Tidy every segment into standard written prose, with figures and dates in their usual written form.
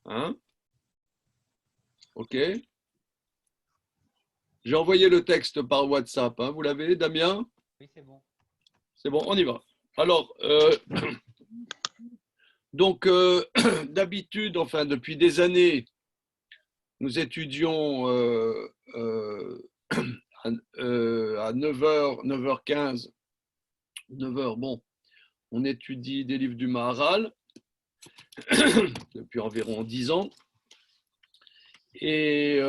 Hein? Ok. J'ai envoyé le texte par WhatsApp. Hein. Vous l'avez, Damien? Oui, c'est bon. C'est bon, on y va. Alors, donc, d'habitude, enfin, depuis des années, nous étudions à 9h, 9h15, 9h, bon, on étudie des livres du Maharal depuis environ 10 ans. Et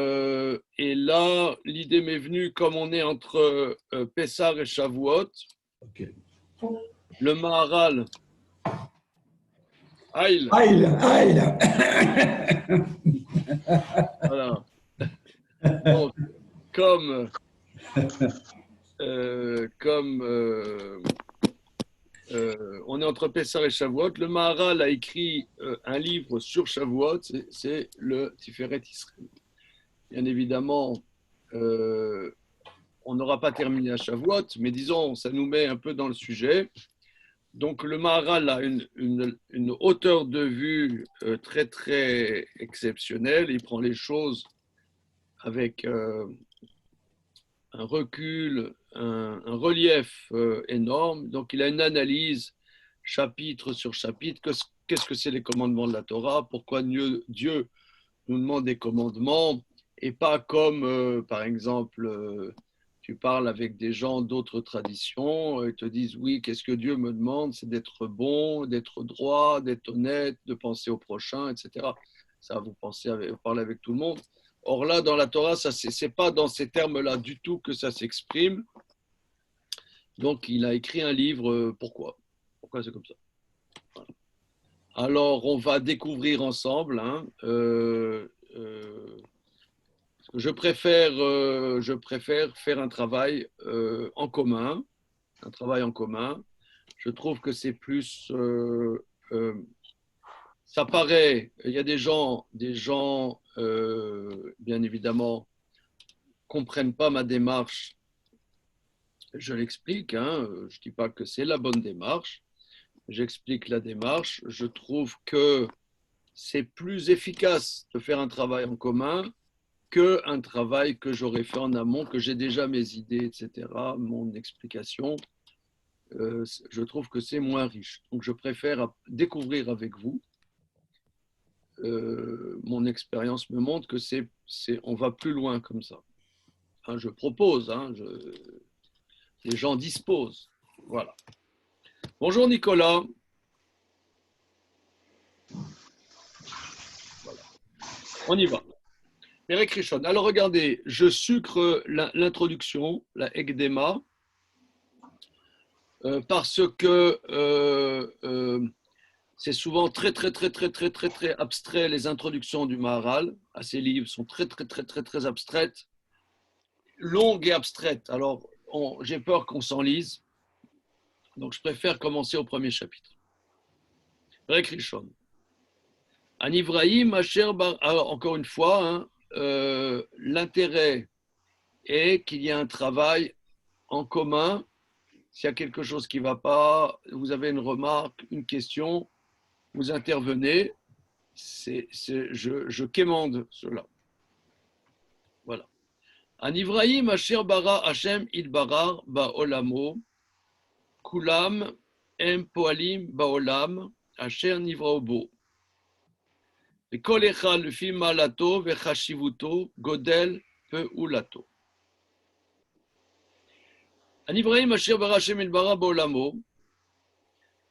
là, l'idée m'est venue, comme on est entre Pessah et Shavuot, Ok. le Maharal, Aïl, Aïe. voilà. Donc, comme on est entre Pessah et Shavuot, le Maharal a écrit un livre sur Shavuot, c'est le Tiferet Israël. Bien évidemment, on n'aura pas terminé à Shavuot, mais disons, ça nous met un peu dans le sujet. Donc, le Maharal a une hauteur de vue très, très exceptionnelle. Il prend les choses avec un recul, un relief énorme. Donc, il a une analyse chapitre sur chapitre. Qu'est-ce que c'est les commandements de la Torah? Pourquoi Dieu nous demande des commandements et pas comme, par exemple, tu parles avec des gens d'autres traditions, ils te disent oui, qu'est-ce que Dieu me demande? C'est d'être bon, d'être droit, d'être honnête, de penser au prochain, etc. Ça, vous parlez avec tout le monde. Or là, dans la Torah, ça c'est pas dans ces termes-là du tout que ça s'exprime. Donc, il a écrit un livre. Pourquoi c'est comme ça? Voilà. Alors, on va découvrir ensemble. Je préfère faire un travail en commun. Un travail en commun. Je trouve que c'est plus. Ça paraît. Il y a des gens, bien évidemment, comprennent pas ma démarche. Je l'explique. Je dis pas que c'est la bonne démarche. J'explique la démarche. Je trouve que c'est plus efficace de faire un travail en commun qu'un travail que j'aurais fait en amont, que j'ai déjà mes idées, etc., mon explication. Je trouve que c'est moins riche. Donc, je préfère découvrir avec vous. Mon expérience me montre que on va plus loin comme ça. Je propose, les gens disposent. Voilà. Bonjour Nicolas. Voilà. On y va. Eric Richon. Alors regardez, je sucre l'introduction, la Ekdema, parce que c'est souvent très, très, très, très, très, très, très abstrait. Les introductions du Maharal à ces livres sont très, très, très, très, très abstraites, longues et abstraites. Alors, j'ai peur qu'on s'enlise, donc je préfère commencer au premier chapitre. Eric Richon. An Ibrahim, alors encore une fois, l'intérêt est qu'il y ait un travail en commun. S'il y a quelque chose qui ne va pas, vous avez une remarque, une question, vous intervenez. Je quémande cela. Voilà. An Ibrahim, Asher bara Hashem Idbarar Ba'olamo, Kulam Em Poalim Ba'olam, Asher Nivraobo. וכל אחד לפי מעלתו וחשיבותו גודל פעולתו. An Ibrahim Asher bara Hashem Idbara Ba'olamo,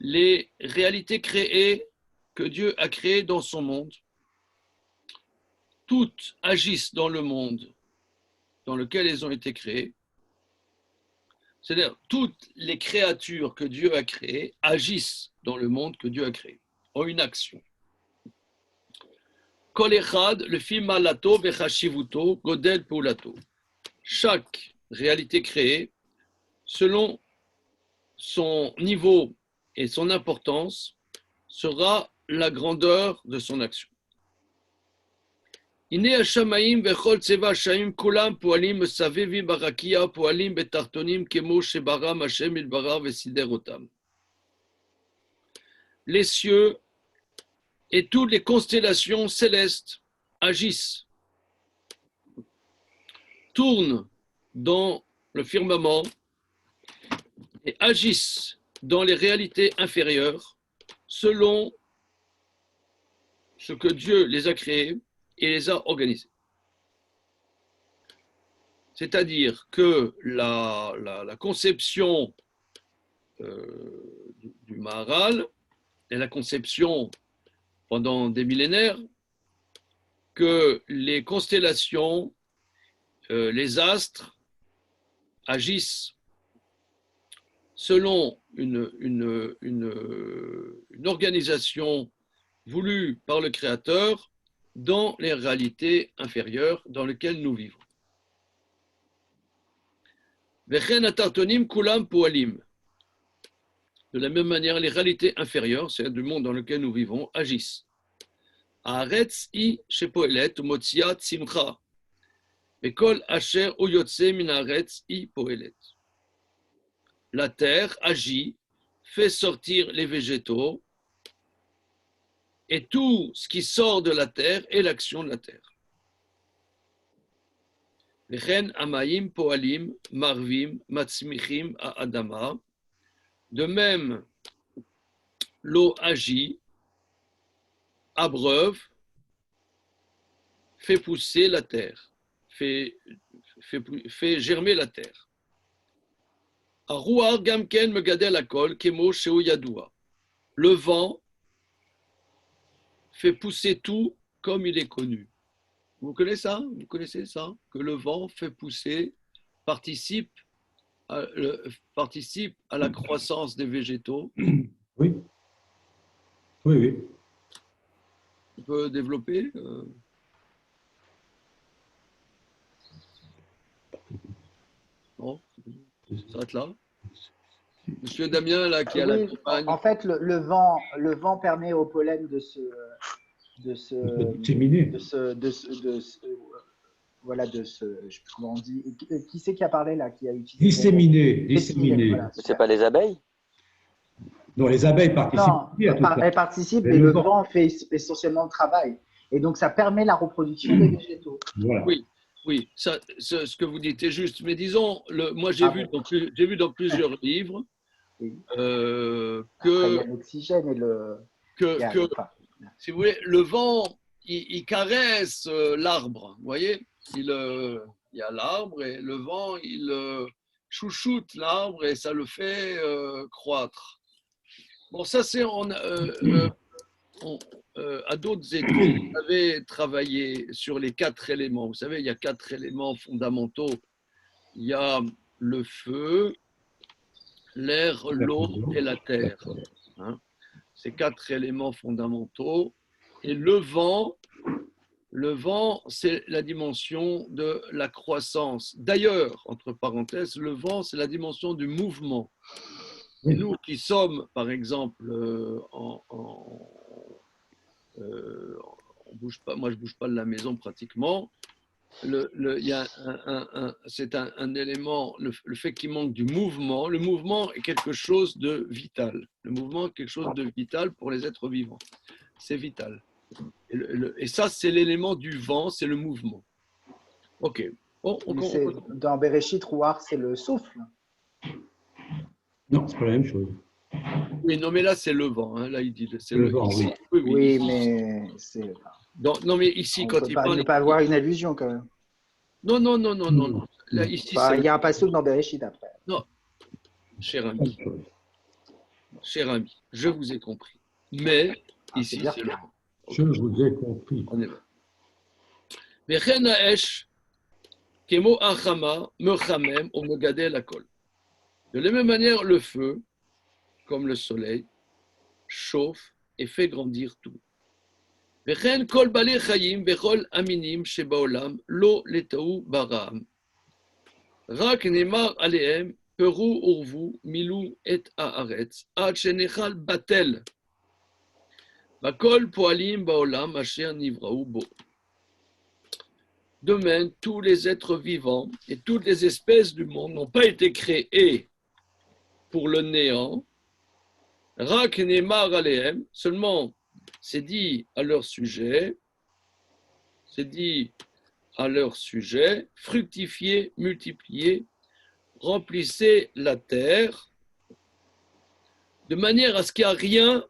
les réalités créées que Dieu a créées dans son monde, toutes agissent dans le monde dans lequel elles ont été créées. C'est-à-dire, toutes les créatures que Dieu a créées agissent dans le monde que Dieu a créé, ont une action. Kol echad, le fi malato vechashivuto, godel poulato. Chaque réalité créée, selon son niveau et son importance, sera la grandeur de son action. הנה השמיים וכל צבע השמיים כולם פועלים מסביב ברקיע פועלים בתחתונים כמו שברם השם יתברך וסידר אותם. Les cieux et toutes les constellations célestes agissent, tournent dans le firmament et agissent dans les réalités inférieures selon ce que Dieu les a créés et les a organisés. C'est-à-dire que la conception du Maharal est la conception pendant des millénaires que les constellations, les astres agissent selon une organisation voulue par le Créateur dans les réalités inférieures dans lesquelles nous vivons. Vechen atartonim kulam poalim. De la même manière, les réalités inférieures, c'est-à-dire du monde dans lequel nous vivons, agissent. Haaretz i shepoelet umotzia tzimcha. Ekol asher uyotse min haaretz i poelet. La terre agit, fait sortir les végétaux, et tout ce qui sort de la terre est l'action de la terre. Vechen amayim poalim marvim matzmichim adama. De même, l'eau agit, abreuve, fait pousser la terre, fait germer la terre. Arouar gamken megadel akol kemo sheu yadoua. Le vent fait pousser tout comme il est connu. Vous connaissez ça? Vous connaissez ça? Que le vent fait pousser, participe à la croissance des végétaux. Oui, oui, oui. On peut développer Non, ça s'arrête là. Monsieur Damien, là, qui a la campagne. En fait, le vent permet au pollen de se disséminer. Voilà, je sais plus comment on dit. Qui c'est qui a parlé là, qui a utilisé Disséminer. Voilà, c'est pas les abeilles? Non, les abeilles participent. Non, elles participent, mais le vent fait essentiellement le travail. Et donc, ça permet la reproduction des végétaux. Voilà. Oui, ce que vous dites est juste. Mais disons, moi, j'ai vu dans plusieurs livres Oui. que Après, il y a l'oxygène et le. si vous voulez, le vent, il caresse l'arbre. Vous voyez, il y a l'arbre et le vent, il chouchoute l'arbre et ça le fait croître. Bon, ça, c'est à d'autres études, vous avez travaillé sur les 4 éléments. Vous savez, il y a 4 éléments fondamentaux. Il y a le feu, l'air, l'eau et la terre. Hein. Ces 4 éléments fondamentaux. Et le vent, c'est la dimension de la croissance. D'ailleurs, entre parenthèses, le vent, c'est la dimension du mouvement. Et nous qui sommes, par exemple, on bouge pas, moi je bouge pas de la maison pratiquement. Il y a c'est un élément, le fait qu'il manque du mouvement. Le mouvement est quelque chose de vital. Le mouvement est quelque chose de vital pour les êtres vivants. C'est vital. Et ça, c'est l'élément du vent, c'est le mouvement. Ok. Dans Bereshit, Rouar, c'est le souffle. Non, c'est pas la même chose. Oui, non, mais là, c'est le vent. Hein. Là, il dit c'est le vent, ici, oui. Oui, mais c'est. Non, mais ici, On quand peut il pas parle. ne pas avoir une allusion quand même. Non. Là, ici, Il y a un passage dans Bereshit après. Non, cher ami, je vous ai compris. Mais ici, c'est le vent. Je vous ai compris. On est là. Vechen ha'esh kemo achama mechamem ou megadel hakol. De la même manière, le feu, comme le soleil, chauffe et fait grandir tout. Vechen kol balei chayim vechol aminim shebaolam lo letau bara'am. Rak nemar alehem peru urvu milu et haaretz ad shenechal batel. Vakol poalim baolam asher nivraou bo. De même, tous les êtres vivants et toutes les espèces du monde n'ont pas été créés pour le néant. Rak nemar alehem, seulement c'est dit à leur sujet, fructifiez, multipliez, remplissez la terre, de manière à ce qu'il n'y a rien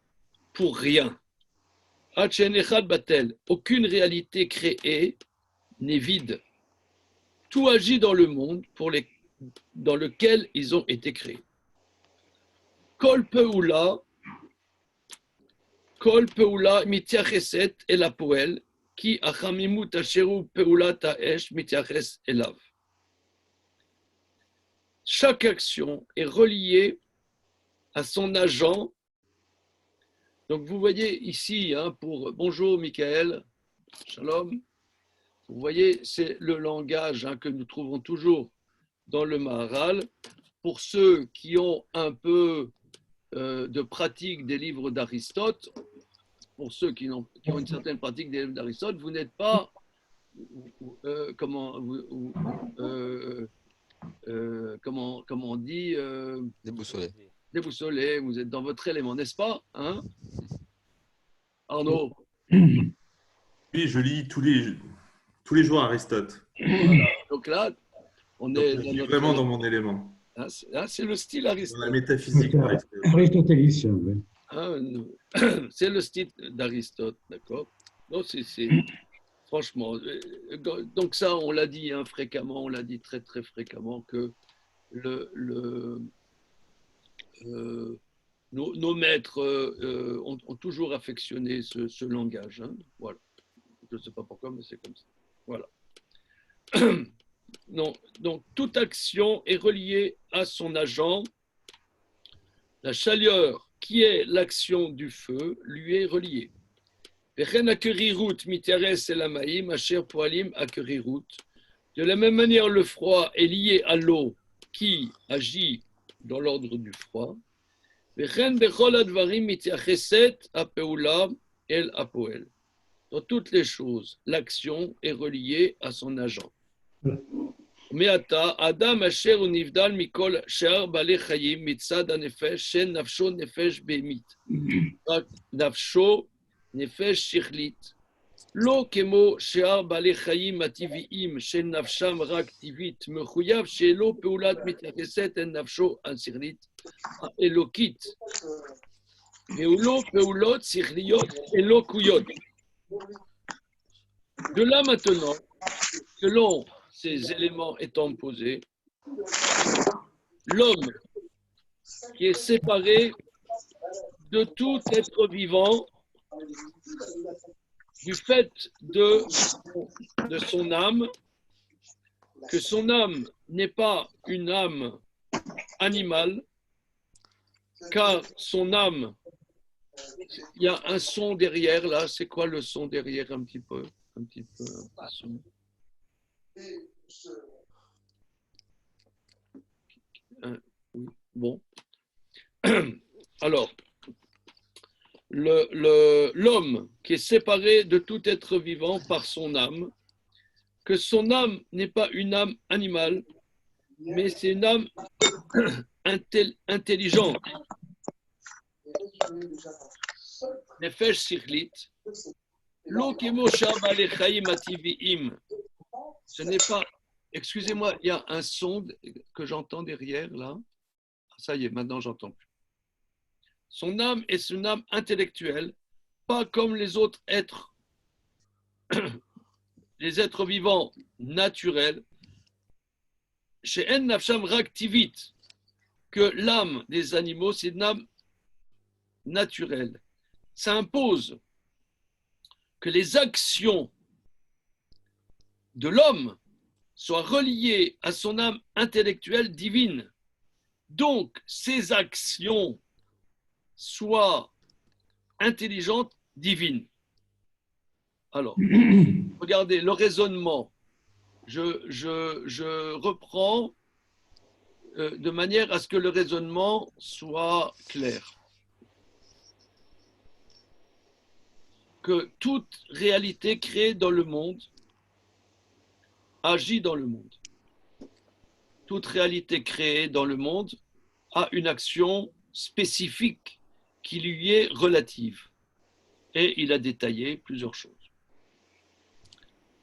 pour rien. Aucune réalité créée n'est vide. Tout agit dans le monde dans lequel ils ont été créés. Kol peula mityacheset el hapoel, ki achamimut asheru peulat haesh mityaches elav. Chaque action est reliée à son agent. Donc vous voyez ici, bonjour Michael, shalom, vous voyez, c'est le langage que nous trouvons toujours dans le Maharal. Pour ceux qui ont un peu de pratique des livres d'Aristote, pour ceux qui ont une certaine pratique des livres d'Aristote, vous n'êtes pas, comment on dit, déboussolé, vous êtes dans votre élément, n'est-ce pas, Arnaud? Oui, je lis tous les jours Aristote. Voilà. Donc là, on est vraiment dans mon élément. C'est le style Aristote. Dans la métaphysique d'Aristote. Aristotélicien, oui. C'est le style d'Aristote, d'accord? Donc, franchement, donc ça, on l'a dit fréquemment, on l'a dit très très fréquemment que nos maîtres ont toujours affectionné ce langage. Voilà. Je ne sais pas pourquoi, mais c'est comme ça. Voilà. Non, donc, toute action est reliée à son agent. La chaleur, qui est l'action du feu, lui est reliée. De la même manière, le froid est lié à l'eau qui agit dans l'ordre du froid. Dans toutes les choses, l'action est reliée à son agent. מעתה, האדם אשר הוא נבדל מכל שאר בעלי חיים מצד הנפש, שנפשו נפש בהמית. רק נפשו נפש שכלית. לא כמו שאר בעלי חיים הטבעיים, שנפשם רק טבעית, מחויב שלא פעולת מתייחסת אל נפשו השכלית האלוקית. והוא לא פעולות שכליות אלוקויות. De là maintenant, selon ces éléments étant posés, l'homme qui est séparé de tout être vivant du fait de son âme, que son âme n'est pas une âme animale, car son âme, il y a un son derrière là, c'est quoi le son derrière un petit peu son. Oui, bon. Alors, l'homme qui est séparé de tout être vivant par son âme, que son âme n'est pas une âme animale, mais c'est une âme intelligente. Nefesh sikhlit, lo kemo shaba lechaim ativiim. Ce n'est pas. Excusez-moi, il y a un son que j'entends derrière là. Ça y est, maintenant j'entends plus. Son âme est une âme intellectuelle, pas comme les autres êtres, les êtres vivants naturels. Chez En Nafsham Raktivit, que l'âme des animaux, c'est une âme naturelle. Ça impose que les actions de l'homme soient reliées à son âme intellectuelle divine. Donc, ces actions soient intelligentes, divines. Alors, regardez le raisonnement. Je reprends de manière à ce que le raisonnement soit clair. Que toute réalité créée dans le monde agit dans le monde. Toute réalité créée dans le monde a une action spécifique qui lui est relative. Et il a détaillé plusieurs choses.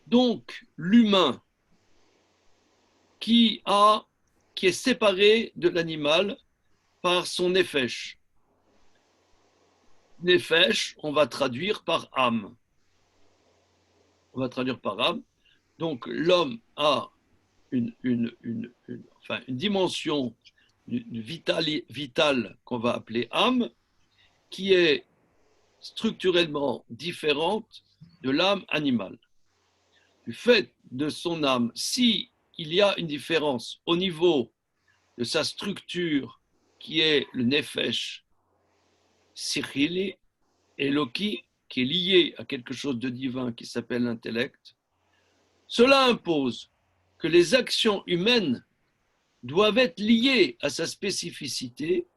Donc, l'humain qui est séparé de l'animal par son nefesh. Nefesh, on va traduire par âme. On va traduire par âme. Donc, l'homme a une dimension vitale qu'on va appeler âme, qui est structurellement différente de l'âme animale. Du fait de son âme, si il y a une différence au niveau de sa structure qui est le nefesh sikhili et loki, qui est lié à quelque chose de divin qui s'appelle l'intellect, cela impose que les actions humaines doivent être liées à sa spécificité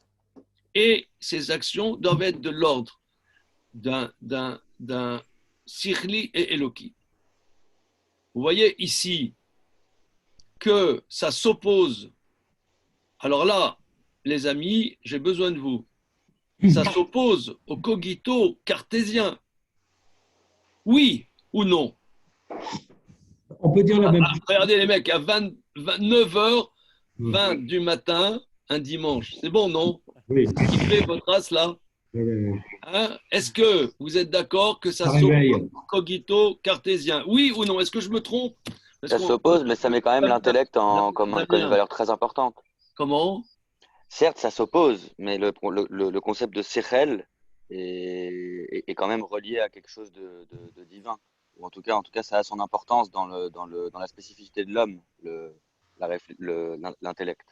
et ces actions doivent être de l'ordre d'un sikhli et eloki. Vous voyez ici que ça s'oppose. Alors là, les amis, j'ai besoin de vous. Ça s'oppose au cogito cartésien. Oui ou non? On peut dire la même chose. Regardez les mecs, à 9h20 du matin, un dimanche. C'est bon, non? Oui. Qui fait votre race là? Hein? Est-ce que vous êtes d'accord que ça s'oppose au cogito cartésien? Oui ou non? Est-ce que je me trompe? Ça s'oppose, mais ça met quand même l'intellect comme une valeur très importante. Comment? Certes, ça s'oppose, mais le concept de Sechel est quand même relié à quelque chose de divin. Ou en tout cas, ça a son importance dans la spécificité de l'homme, l'intellect.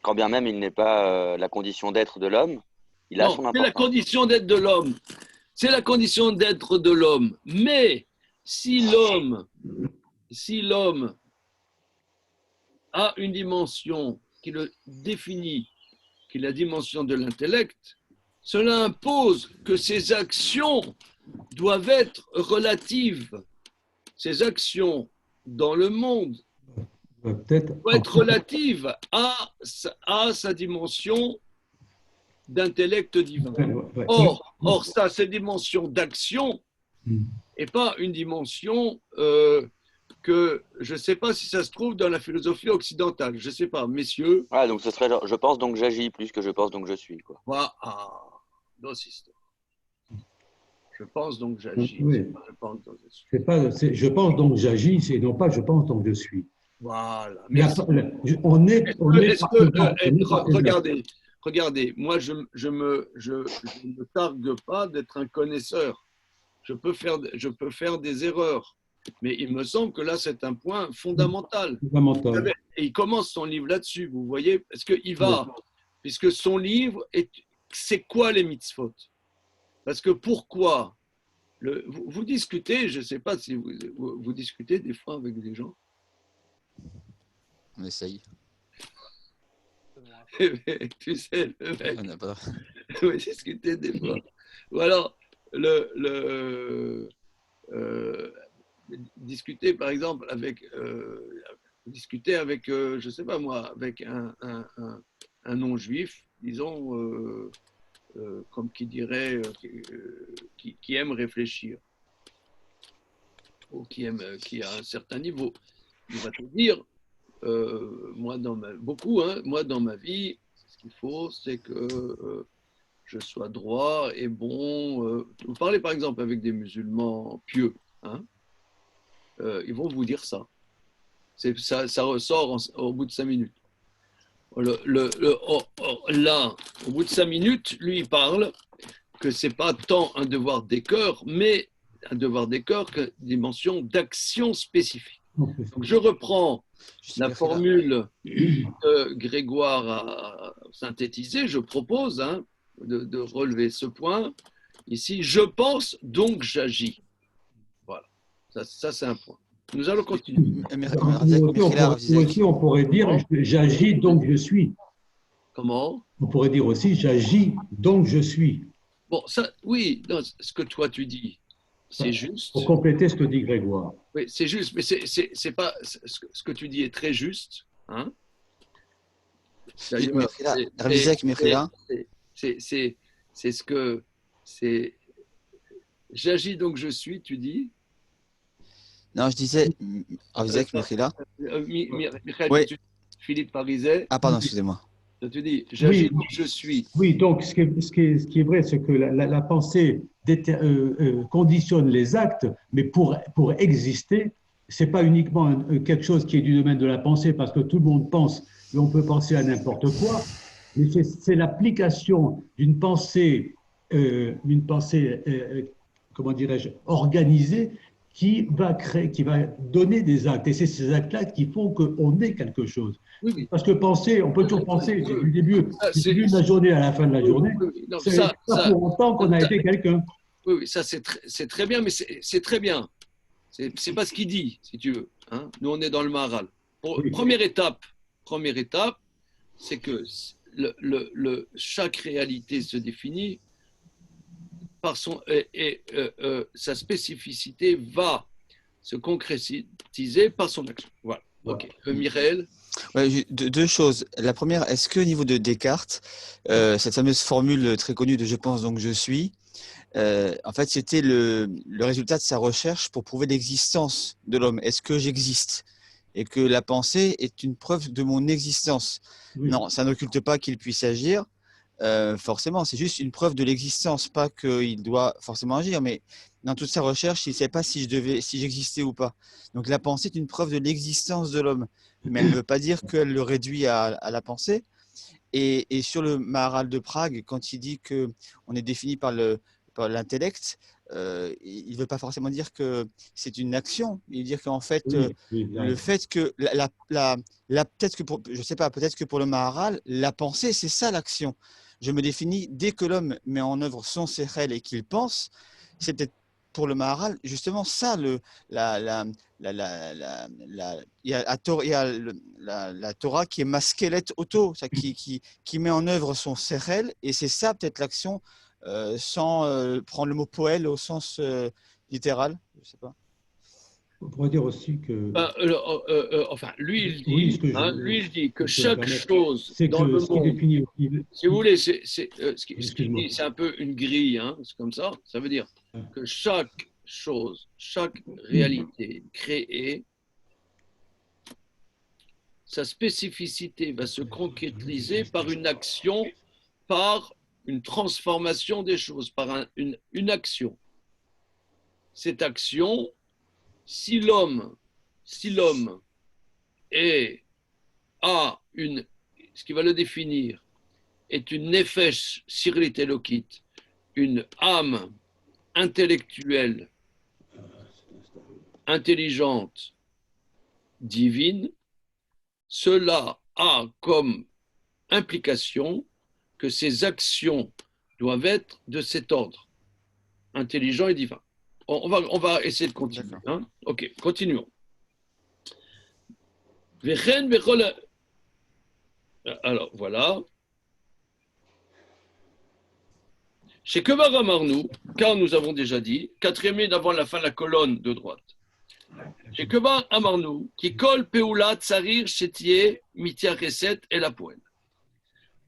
Quand bien même il n'est pas la condition d'être de l'homme, il a son importance. C'est la condition d'être de l'homme. C'est la condition d'être de l'homme. Mais si l'homme a une dimension qui le définit, qui est la dimension de l'intellect, cela impose que ses actions doivent être relatives. Ses actions dans le monde doivent être relatives à sa dimension d'intellect divin. Or ça, cette dimension d'action n'est pas une dimension que je ne sais pas si ça se trouve dans la philosophie occidentale. Je ne sais pas, messieurs. Ah, donc ce serait genre, je pense donc j'agis plus que je pense donc je suis, quoi. Je pense donc j'agis. Oui. Je pense donc j'agis, c'est non pas je pense donc je suis. Voilà. Regardez, moi je me targue pas d'être un connaisseur. Je peux faire des erreurs. Mais il me semble que là, c'est un point fondamental. Et il commence son livre là-dessus, vous voyez, parce qu'il va, puisque son livre, c'est quoi les mitzvot? Parce que pourquoi vous discutez, je ne sais pas si vous discutez des fois avec des gens. On essaye. Tu sais, le mec, On n'a pas. vous discutez des fois. Ou alors, discuter par exemple avec je sais pas moi, avec un non-juif, disons, comme qui dirait, qui aime réfléchir, ou qui a un certain niveau. Il va te dire, moi dans ma vie, ce qu'il faut, c'est que je sois droit et bon. Vous parlez par exemple avec des musulmans pieux, hein, ils vont vous dire ça. Ça ressort au bout de 5 minutes. Là, au bout de 5 minutes, lui, il parle que ce n'est pas tant un devoir des cœurs, mais un devoir des cœurs que dimension d'action spécifique. Donc, je reprends la formule que Grégoire a synthétisée. Je propose de relever ce point. Ici, je pense, donc j'agis. Voilà. Ça c'est un point. Nous allons continuer. Aussi, on pourrait dire j'agis, donc je suis. Comment? On pourrait dire aussi j'agis, donc je suis. Bon, ça, oui, non, ce que toi tu dis, c'est juste. Pour compléter ce que dit Grégoire. Oui, c'est juste, mais c'est pas ce que tu dis est très juste, hein. C'est ce que c'est J'agis donc je suis, tu dis. Non, je disais, Avzek, Michila. Michael, Oui. Philippe Pariset. Ah, pardon, excusez-moi. Tu dis, j'agis Oui, donc je suis. oui, donc ce qui est vrai, c'est que la pensée conditionne les actes, mais pour exister, c'est pas uniquement quelque chose qui est du domaine de la pensée, parce que tout le monde pense, et on peut penser à n'importe quoi, mais c'est l'application d'une pensée, comment dirais-je, organisée, qui va créer, qui va donner des actes. Et c'est ces actes-là qui font qu'on est quelque chose. Oui, oui. Parce que penser, on peut toujours penser du début de la journée à la fin de la journée. Non, C'est pas pour autant qu'on a été quelqu'un. Oui, oui, ça c'est très bien, mais c'est très bien. C'est pas ce qu'il dit, si tu veux. Hein. Nous, on est dans le Maharal. Oui. Première étape, c'est que chaque réalité se définit par sa spécificité va se concrétiser par son action. Voilà. Ok. Michael. Ouais, deux choses. La première, est-ce qu'au niveau de Descartes, cette fameuse formule très connue de je pense donc je suis, en fait, c'était le résultat de sa recherche pour prouver l'existence de l'homme. Est-ce que j'existe? Et que la pensée est une preuve de mon existence. Oui. Non, ça n'occulte pas qu'il puisse agir. Forcément, c'est juste une preuve de l'existence, pas qu'il doit forcément agir, mais dans toute sa recherche, il ne sait pas si j'existais ou pas. Donc la pensée est une preuve de l'existence de l'homme, mais elle ne veut pas dire qu'elle le réduit à la pensée. Et sur le Maharal de Prague, quand il dit qu'on est défini par l'intellect, il ne veut pas forcément dire que c'est une action. Il veut dire qu'en fait, le fait que peut-être que je sais pas, peut-être que pour le Maharal, la pensée, c'est ça l'action. Je me définis dès que l'homme met en œuvre son sérel et qu'il pense, c'est peut-être pour le Maharal justement ça il y a la Torah qui est maskelet auto, qui met en œuvre son sérel, et c'est ça peut-être l'action, sans prendre le mot poël au sens littéral, je sais pas. On pourrait dire aussi que. Enfin, lui, il Oui, dit que chaque chose dans le monde, définit, si vous voulez, ce qu'il dit, c'est un peu une grille, hein, c'est comme ça. Ça veut dire que chaque chose, chaque réalité créée, sa spécificité va se concrétiser par une action, par une transformation des choses, par une action. Cette action, si l'homme ce qui va le définir, est une nefesh sirlit elokit, une âme intellectuelle, intelligente, divine, cela a comme implication que ses actions doivent être de cet ordre, intelligent et divin. On va essayer de continuer. Hein. Ok, continuons. Alors, voilà. Chez Kevar Amarnou, car nous avons déjà dit, 4e ligne avant la fin de la colonne de droite. Chez Kevar Amarnou, qui colle Peoulat, Tsarir, Chetier, Mitia Reset et la poêle.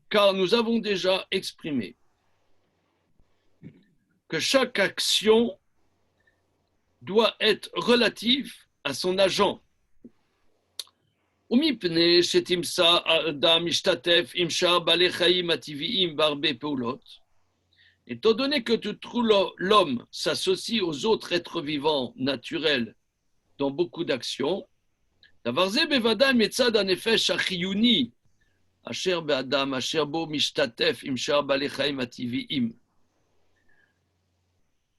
Car nous avons déjà exprimé que chaque action doit être relative à son agent. ומפני שתמצא האדם משתתף עם שאר בעלי חיים הטבעיים בהרבה פעולות, étant donné que l'homme s'associe aux autres êtres vivants naturels dans beaucoup d'actions, דבר זה בוודאי מצד הנפש החיוני, אשר באדם, אשר בו משתתף עם שאר בעלי חיים הטבעיים,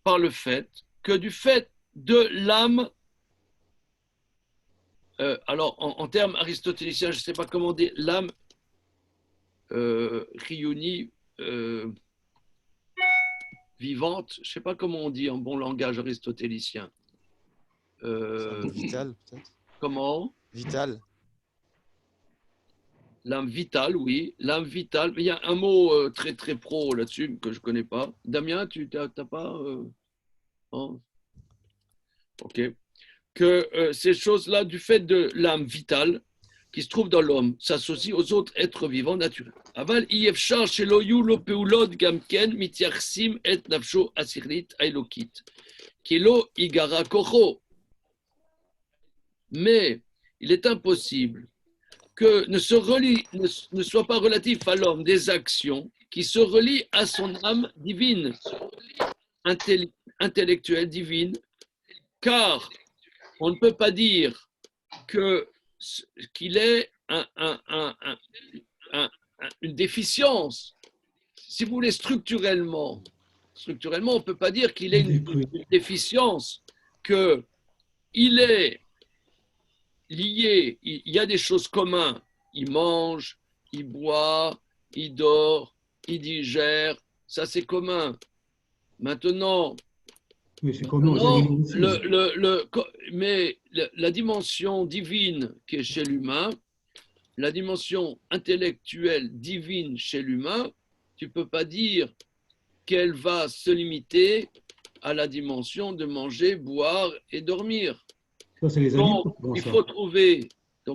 par le fait que du fait de l'âme, alors en termes aristotéliciens, je ne sais pas comment dire, l'âme Riyuni vivante, je ne sais pas comment on dit en bon langage aristotélicien. Vital, peut-être. Comment? Vital. L'âme vitale, oui. L'âme vitale. Il y a un mot très très pro là-dessus que je ne connais pas. Damien, tu n'as pas non. Ok. Que ces choses-là, du fait de l'âme vitale, qui se trouve dans l'homme s'associe aux autres êtres vivants naturels. Aval yefshar shelo yu lo peulot gamken mityachsim et nafsho asirlit ailokit kilo igara kocho. Mais il est impossible que ne soit pas relatif à l'homme des actions qui se relient à son âme divine, intellectuelle divine, car on ne peut pas dire qu'il est une déficience. Si vous voulez, structurellement, on ne peut pas dire qu'il est une déficience, qu'il est lié, il y a des choses communes. Il mange, il boit, il dort, il digère, ça c'est commun. Maintenant, oui, c'est commun aux animaux aussi. mais la dimension divine qui est chez l'humain, la dimension intellectuelle divine chez l'humain, tu ne peux pas dire qu'elle va se limiter à la dimension de manger, boire et dormir. Ça, c'est les Donc, animaux.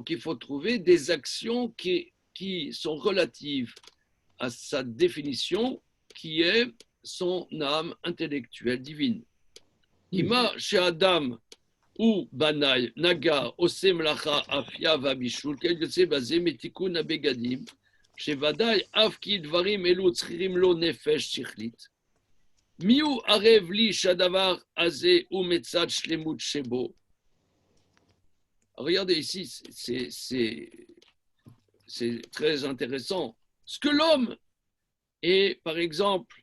il faut trouver des actions qui sont relatives à sa définition, qui est son âme intellectuelle divine. Ima chez Adam ou Banaï, Naga, Osem Lacha, Afia, Vabishul, Kelgetse, Bazem, Etikun, Abegadim, chez Vadaï, Afki, Dvarim, Elu, Tzririm, Lo, Nefesh, Sichlit. Miu, Arev, Li, Shadavar, Aze, ou Metzat, Shlemut, Shebo. Regardez ici, c'est très intéressant. Ce que l'homme est, par exemple,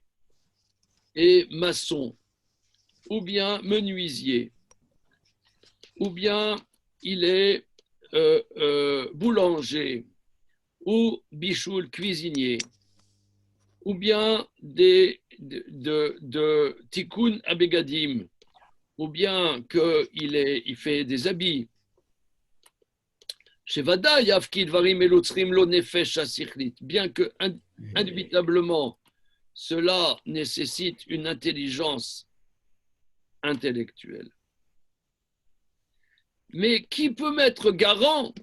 est maçon, ou bien menuisier, ou bien il est boulanger, ou bichoul cuisinier, ou bien de tikkun abegadim, ou bien qu'il fait des habits. Bien que indubitablement cela nécessite une intelligence intellectuelle. Mais qui peut mettre garant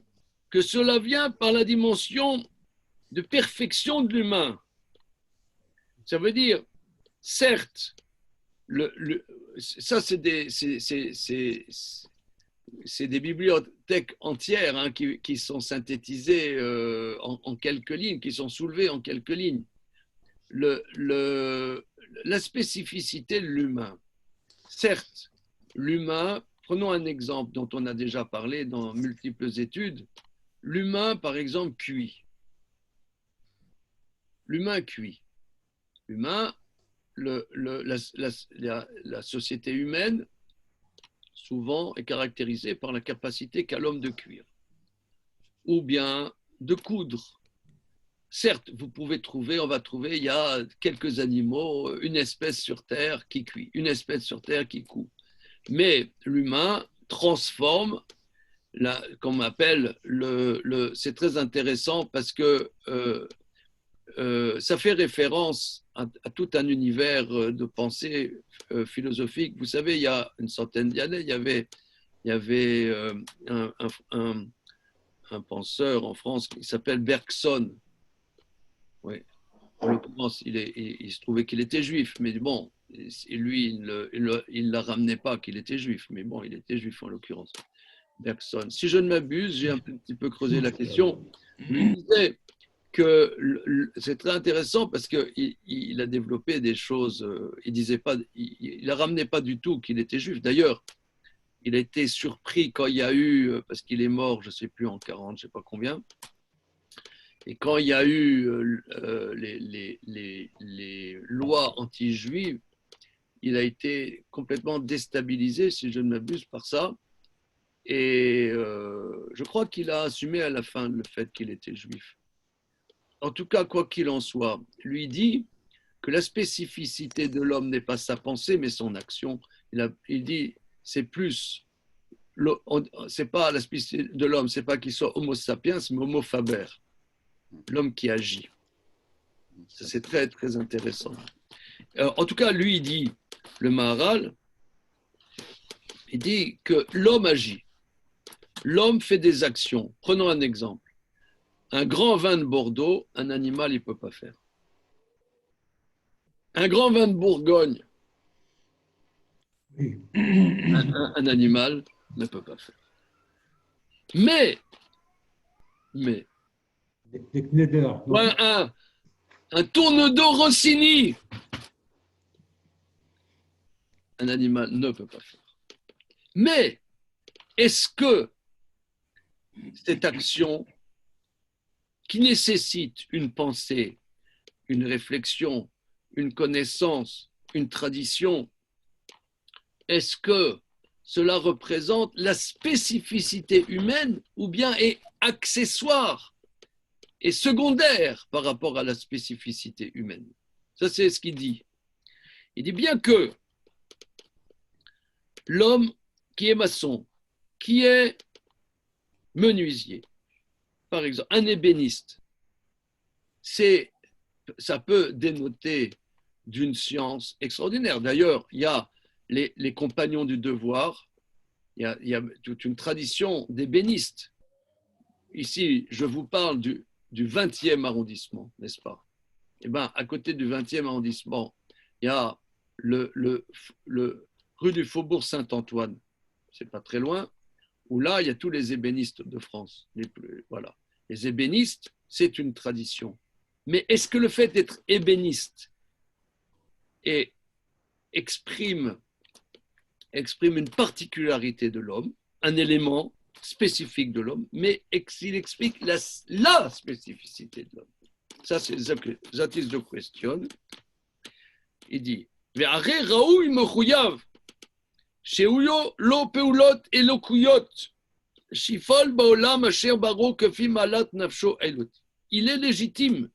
que cela vient par la dimension de perfection de l'humain? Ça veut dire, certes, ça c'est des bibliothèques entières hein, qui sont synthétisées en quelques lignes, qui sont soulevées en quelques lignes. La spécificité de l'humain. Certes, l'humain, prenons un exemple dont on a déjà parlé dans multiples études, l'humain, par exemple, cuit. L'humain cuit. L'humain, la société humaine, souvent, est caractérisée par la capacité qu'a l'homme de cuire, ou bien de coudre. Certes, on va trouver, il y a quelques animaux, une espèce sur Terre qui cuit, une espèce sur Terre qui coud. Mais l'humain transforme, comme on appelle, c'est très intéressant parce que ça fait référence à tout un univers de pensée philosophique. Vous savez, il y a une centaine d'années, il y avait un penseur en France qui s'appelle Bergson. Oui. En l'occurrence, il se trouvait qu'il était juif, mais bon, lui, il ne la ramenait pas qu'il était juif, mais bon, il était juif en l'occurrence. Bergson. Si je ne m'abuse, j'ai un petit peu creusé la question. Lui disait que c'est très intéressant parce qu'il a développé des choses. Il ne ramenait pas du tout qu'il était juif. D'ailleurs, il a été surpris quand il y a eu, parce qu'il est mort, je ne sais plus en 40, je ne sais pas combien. Et quand il y a eu les lois anti-juives, il a été complètement déstabilisé, si je ne m'abuse, par ça. Et je crois qu'il a assumé à la fin le fait qu'il était juif. En tout cas, quoi qu'il en soit, lui dit que la spécificité de l'homme n'est pas sa pensée, mais son action. Il dit, c'est plus, c'est pas la spécificité de l'homme, c'est pas qu'il soit homo sapiens, mais homo faber. L'homme qui agit. Ça, c'est très, très intéressant. En tout cas, lui, il dit, le Maharal, il dit que l'homme agit. l'homme fait des actions. Prenons un exemple. Un grand vin de Bordeaux, un animal, il ne peut pas faire. Un grand vin de Bourgogne, Oui. un animal ne peut pas faire. Mais Des Kneder. ouais, un tourne-dos Rossini, un animal ne peut pas faire. Mais est-ce que cette action qui nécessite une pensée, une réflexion, une connaissance, une tradition, est-ce que cela représente la spécificité humaine ou bien est accessoire et secondaire par rapport à la spécificité humaine? Ça, c'est ce qu'il dit. Il dit bien que l'homme qui est maçon, qui est menuisier, par exemple, un ébéniste, ça peut dénoter d'une science extraordinaire. D'ailleurs, il y a les compagnons du devoir, il y a toute une tradition d'ébénistes. Ici, je vous parle du 20e arrondissement, n'est-ce pas? Eh bien, à côté du 20e arrondissement, il y a le rue du Faubourg Saint-Antoine, c'est pas très loin, où là, il y a tous les ébénistes de France. Voilà. Les ébénistes, c'est une tradition. Mais est-ce que le fait d'être ébéniste exprime une particularité de l'homme, un élément spécifique de l'homme, mais il explique la spécificité de l'homme? Ça, c'est that is the question. Il dit, והרי ראוי מחויב שהוא לא פעולות אלוקיות שיפעל בעולם אשר ברור כפי מעלת נפשו אלוהית. Il est légitime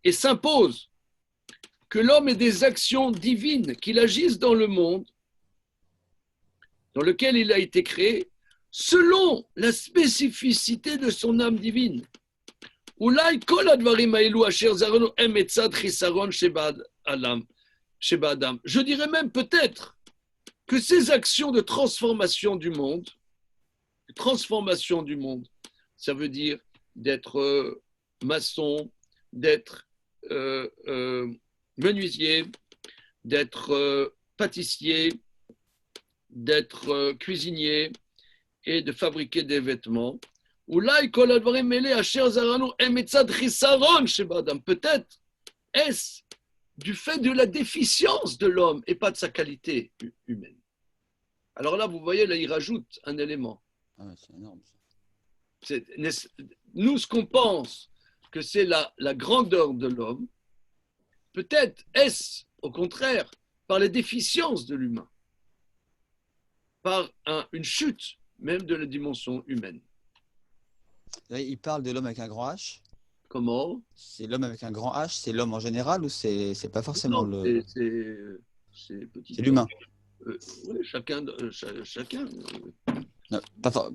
et s'impose que l'homme ait des actions divines, qu'il agisse dans le monde dans lequel il a été créé, selon la spécificité de son âme divine. אולי כל הדברים האלו אשר זרענו הם מצד חיסרון שבאדם. Je dirais même peut-être que ces actions de transformation du monde, ça veut dire d'être maçon, d'être menuisier, d'être pâtissier, d'être cuisinier et de fabriquer des vêtements. Peut-être est-ce du fait de la déficience de l'homme et pas de sa qualité humaine. Alors là, vous voyez, là, il rajoute un élément. Ah ouais, c'est énorme. Nous, ce qu'on pense que c'est la grandeur de l'homme, peut-être est-ce, au contraire, par les déficiences de l'humain, par une chute même de la dimension humaine. Il parle de l'homme avec un grand H. Comment? C'est l'homme avec un grand H, c'est l'homme en général ou c'est pas forcément non, le. C'est l'humain. Oui, chacun. Non,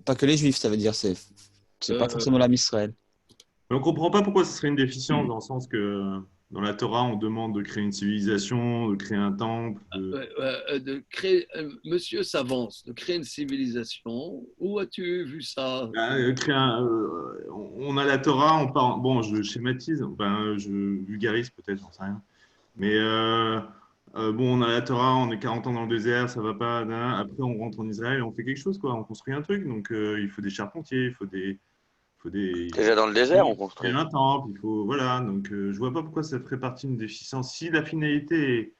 pas que les juifs, ça veut dire, c'est pas forcément l'âme Israël. Mais on ne comprend pas pourquoi ce serait une déficience, dans le sens que dans la Torah, on demande de créer une civilisation, de créer un temple. De créer, monsieur s'avance, de créer une civilisation. Où as-tu vu ça? On a la Torah, on parle, bon, je schématise, je vulgarise peut-être, j'en sais rien. Mais bon, on a la Torah, on est 40 ans dans le désert, ça va pas. Après, on rentre en Israël et on fait quelque chose, quoi. On construit un truc. Donc, il faut des charpentiers, il faut des. Déjà dans le désert, on construit. Il faut un temple, il faut. Voilà. Donc, je vois pas pourquoi ça ferait partie d'une déficience. Si la finalité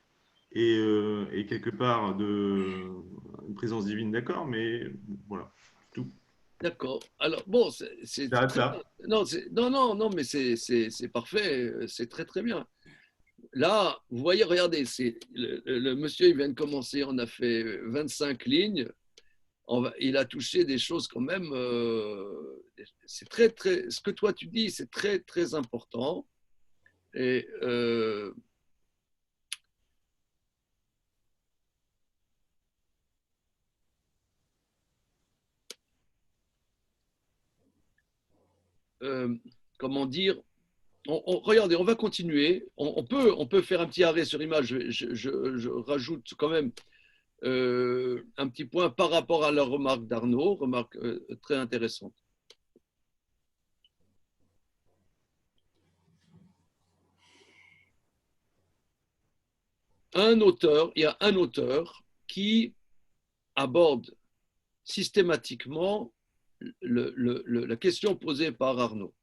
est quelque part une présence divine, d'accord, mais voilà, tout. D'accord. Alors, bon, c'est J'arrête très, là. non, mais c'est parfait, c'est très, très bien. Là, vous voyez, regardez, le monsieur, il vient de commencer, on a fait 25 lignes, il a touché des choses quand même, c'est très, très, ce que toi tu dis, c'est très, très important. Et comment dire, regardez, on va continuer. On peut faire un petit arrêt sur image. Je rajoute quand même un petit point par rapport à la remarque d'Arnaud, remarque très intéressante. Il y a un auteur qui aborde systématiquement la question posée par Arnaud.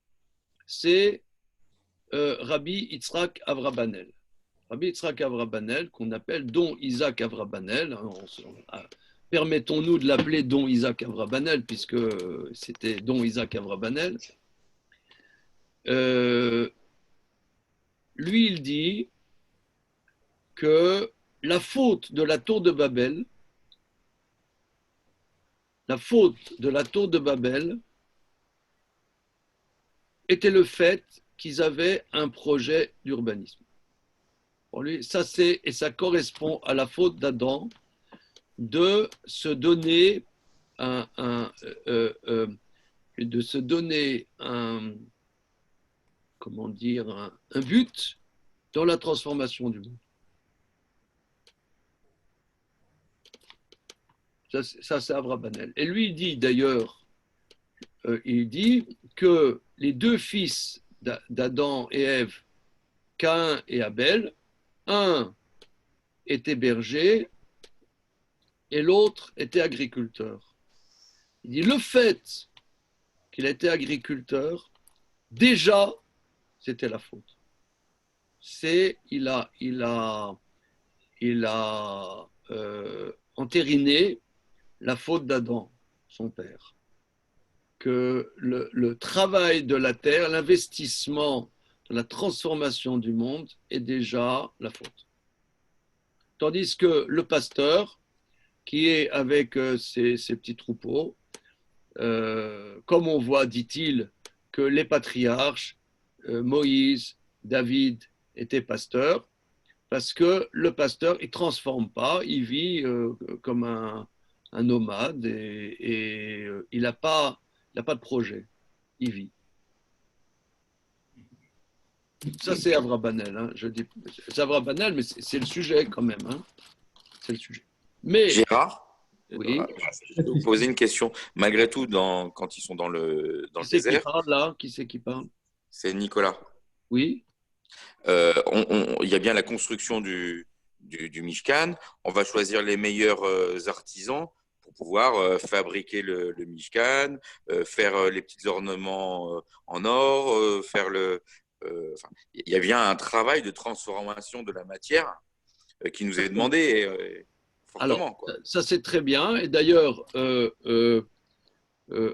C'est Rabbi Yitzhak Avrabannel. Rabbi Yitzhak Avrabannel, qu'on appelle Don Isaac Avrabannel. Permettons-nous de l'appeler Don Isaac Avrabannel, puisque c'était Don Isaac Avrabannel. Lui, il dit que la faute de la tour de Babel, était le fait qu'ils avaient un projet d'urbanisme. Pour lui, ça correspond à la faute d'Adam de se donner un but dans la transformation du monde. Ça c'est Avrabannel. Et lui, il dit d'ailleurs, il dit que les deux fils d'Adam et Ève, Caïn et Abel, un était berger et l'autre était agriculteur. Il dit le fait qu'il était agriculteur, déjà, c'était la faute. Il a entériné la faute d'Adam, son père. Que le travail de la terre, l'investissement de la transformation du monde est déjà la faute. Tandis que le pasteur, qui est avec ses petits troupeaux, comme on voit, dit-il, que les patriarches, Moïse, David, étaient pasteurs, parce que le pasteur, il ne transforme pas, il vit comme un nomade et il n'a pas de projet, il vit. Ça, c'est Avrabannel. Hein. Je dis, c'est Avrabannel, mais c'est le sujet quand même. Hein. C'est le sujet. Mais, Gérard, oui. Je vais vous poser une question. Malgré tout, quand ils sont dans le désert… Qui c'est qui parle? C'est Nicolas. Oui. Il y a bien la construction du Mishkan. On va choisir les meilleurs artisans pour pouvoir fabriquer le Mishkan, faire les petits ornements en or, faire il y a bien un travail de transformation de la matière qui nous est demandé fortement. Alors, ça c'est très bien. Et d'ailleurs,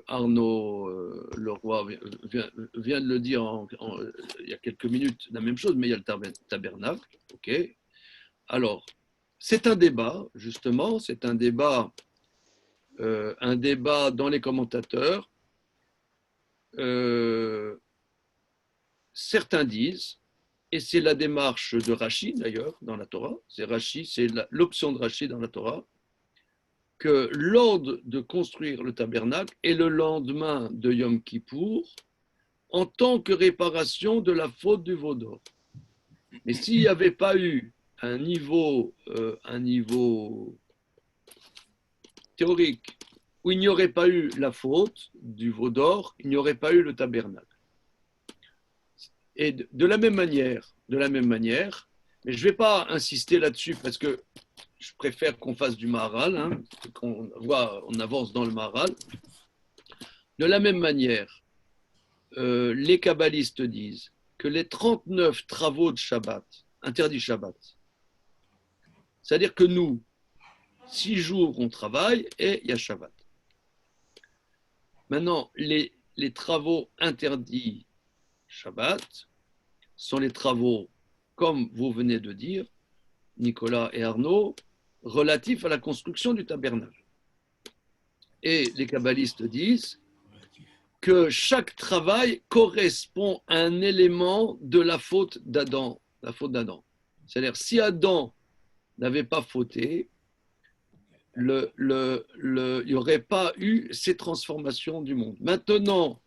Arnaud Leroy vient de le dire il y a quelques minutes, la même chose, mais il y a le tabernacle. Ok. Alors, c'est un débat, justement, c'est un débat dans les commentateurs. Certains disent, et c'est la démarche de Rashi d'ailleurs dans la Torah, c'est l'option de Rashi dans la Torah, que l'ordre de construire le tabernacle est le lendemain de Yom Kippour en tant que réparation de la faute du veau d'or. Mais s'il n'y avait pas eu un niveau théorique où il n'y aurait pas eu la faute du veau d'or, il n'y aurait pas eu le tabernacle. Et de la même manière, mais je ne vais pas insister là-dessus parce que je préfère qu'on fasse du Maharal, hein, on avance dans le Maharal. De la même manière, les kabbalistes disent que les 39 travaux de Shabbat, interdits Shabbat, c'est-à-dire que nous, 6 jours on travaille et il y a Shabbat. Maintenant, les travaux interdits Shabbat sont les travaux, comme vous venez de dire, Nicolas et Arnaud, relatifs à la construction du tabernacle. Et les kabbalistes disent que chaque travail correspond à un élément de la faute d'Adam. C'est-à-dire, si Adam n'avait pas fauté, il n'y aurait pas eu ces transformations du monde. Maintenant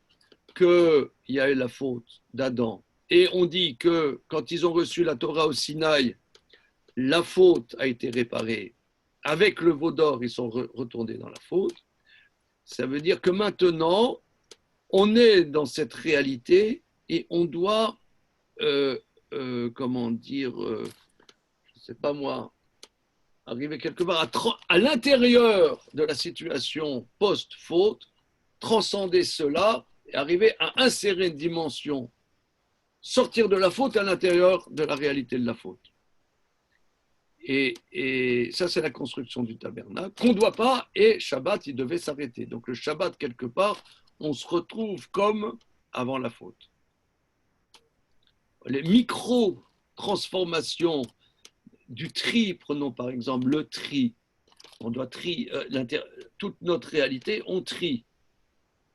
qu'il y a eu la faute d'Adam, et on dit que quand ils ont reçu la Torah au Sinaï, la faute a été réparée avec le veau d'or, ils sont retournés dans la faute. Ça veut dire que maintenant, on est dans cette réalité et on doit, comment dire, je ne sais pas moi, arriver quelque part à l'intérieur de la situation post-faute, transcender cela et arriver à insérer une dimension, sortir de la faute à l'intérieur de la réalité de la faute. Et ça, c'est la construction du tabernacle qu'on ne doit pas, et Shabbat, il devait s'arrêter. Donc le Shabbat, quelque part, on se retrouve comme avant la faute. Les micro-transformations du tri, prenons par exemple le tri, on doit trier toute notre réalité, on trie.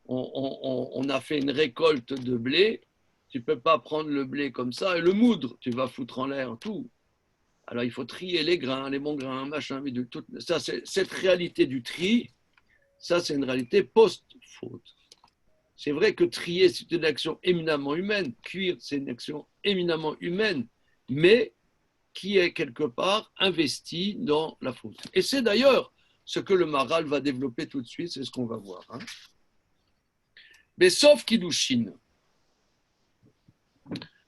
On a fait une récolte de blé, tu ne peux pas prendre le blé comme ça et le moudre, tu vas foutre en l'air tout. Alors il faut trier les grains, les bons grains, machin, tout. Ça, cette réalité du tri, ça c'est une réalité post-faute. C'est vrai que trier, c'est une action éminemment humaine, cuire, c'est une action éminemment humaine, mais qui est quelque part investie dans la faute. Et c'est d'ailleurs ce que le Maharal va développer tout de suite, c'est ce qu'on va voir. Hein. Mais sauf Kiddushin.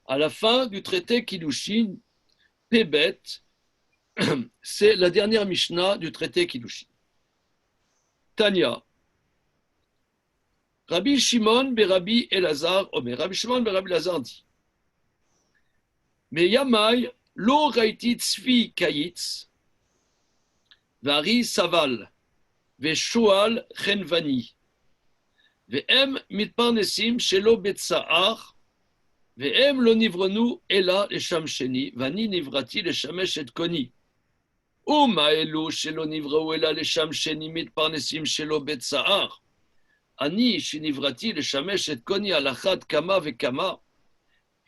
À la fin du traité Kiddushin, Pébet, c'est la dernière Mishnah du traité Kiddushin. Tanya. Rabbi Shimon Rabbi Elazar Omer. Rabbi Shimon Rabbi Elazar dit Mais Yamai lo raiti tzvi kayitz vari saval veshoal chenvani ve'em mitparnesim shelo betsaar ve'em lo nivrenu ela lesham sheni vani nivrati leshamesh et koni uma elu shelo nivreu ela lesham sheni mitparnesim shelo betsaar ani shenivrati leshamesh et koni alachat kama ve'kama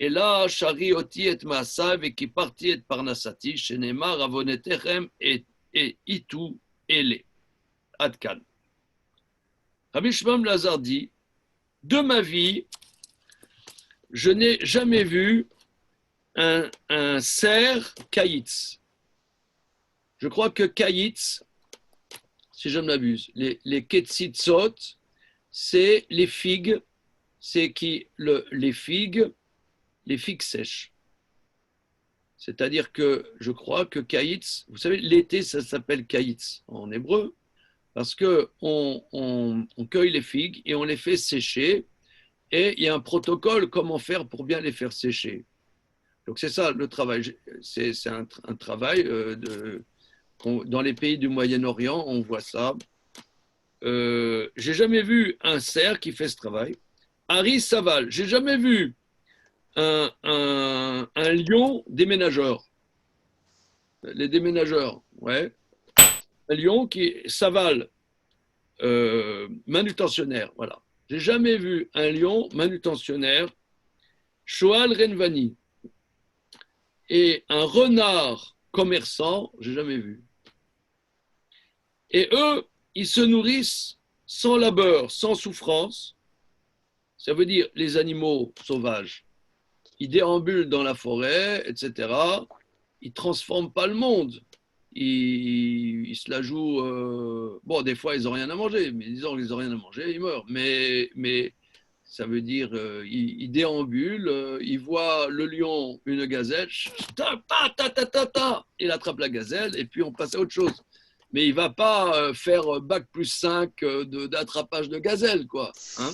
אלא שרי אותי את מעשיי וכיפרתי את פרנסתי, שנאמר עוונותיכם איתו אלה. עד כאן. Rabbi Shimon Lazar dit, de ma vie, je n'ai jamais vu un cerf kaïtz. Je crois que kaïtz, si je ne m'abuse, les ketsitzot, c'est les figues, c'est les figues sèches. C'est-à-dire que je crois que kaïtz, vous savez, l'été, ça s'appelle kaïtz en hébreu, parce qu'on cueille les figues et on les fait sécher, et il y a un protocole comment faire pour bien les faire sécher. Donc c'est ça le travail. C'est un travail dans les pays du Moyen-Orient, on voit ça. J'ai jamais vu un cerf qui fait ce travail. Harry Saval, j'ai jamais vu un lion déménageur. Les déménageurs, ouais. Un lion qui Saval, manutentionnaire, voilà. J'ai jamais vu un lion manutentionnaire, Shoal Renvani, et un renard commerçant, j'ai jamais vu. Et eux, ils se nourrissent sans labeur, sans souffrance. Ça veut dire les animaux sauvages. Ils déambulent dans la forêt, etc. Ils ne transforment pas le monde. Ils se la jouent. Bon, des fois, ils n'ont rien à manger, mais disons qu'ils n'ont rien à manger, ils meurent. Mais ça veut dire ils déambulent, ils voient le lion, une gazelle, il attrape la gazelle et puis on passe à autre chose. Mais il ne va pas faire bac plus 5 d'attrapage de gazelle, quoi. Hein.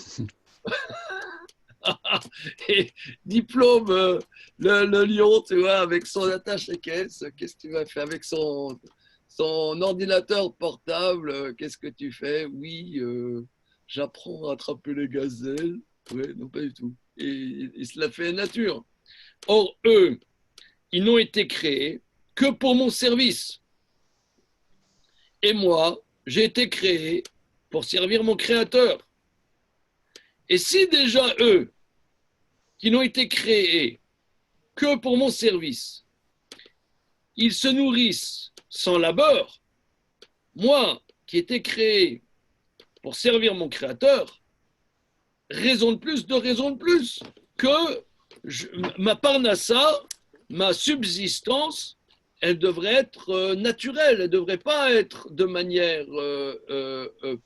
Et diplôme, le lion, tu vois, avec son attache à caisse, qu'est-ce que tu vas faire avec son ordinateur portable? Qu'est-ce que tu fais? Oui, j'apprends à attraper les gazelles. Oui, non, pas du tout. Et il se la fait nature. Or, eux, ils n'ont été créés que pour mon service. Et moi, j'ai été créé pour servir mon Créateur. Et si déjà eux, qui n'ont été créés que pour mon service, ils se nourrissent sans labeur, moi, qui ai été créé pour servir mon Créateur, raison de plus que ma parnassa, ma subsistance, elle devrait être naturelle, elle ne devrait pas être de manière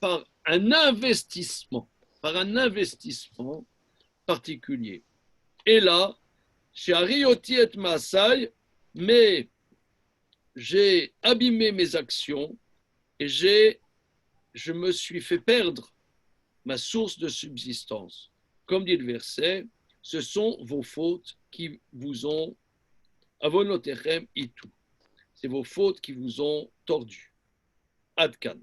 par un investissement particulier. Et là, chez Arioti et Maasai, mais j'ai abîmé mes actions et je me suis fait perdre ma source de subsistance. Comme dit le verset, ce sont vos fautes qui vous ont avonotechem itou. C'est vos fautes qui vous ont tordu. Adkan.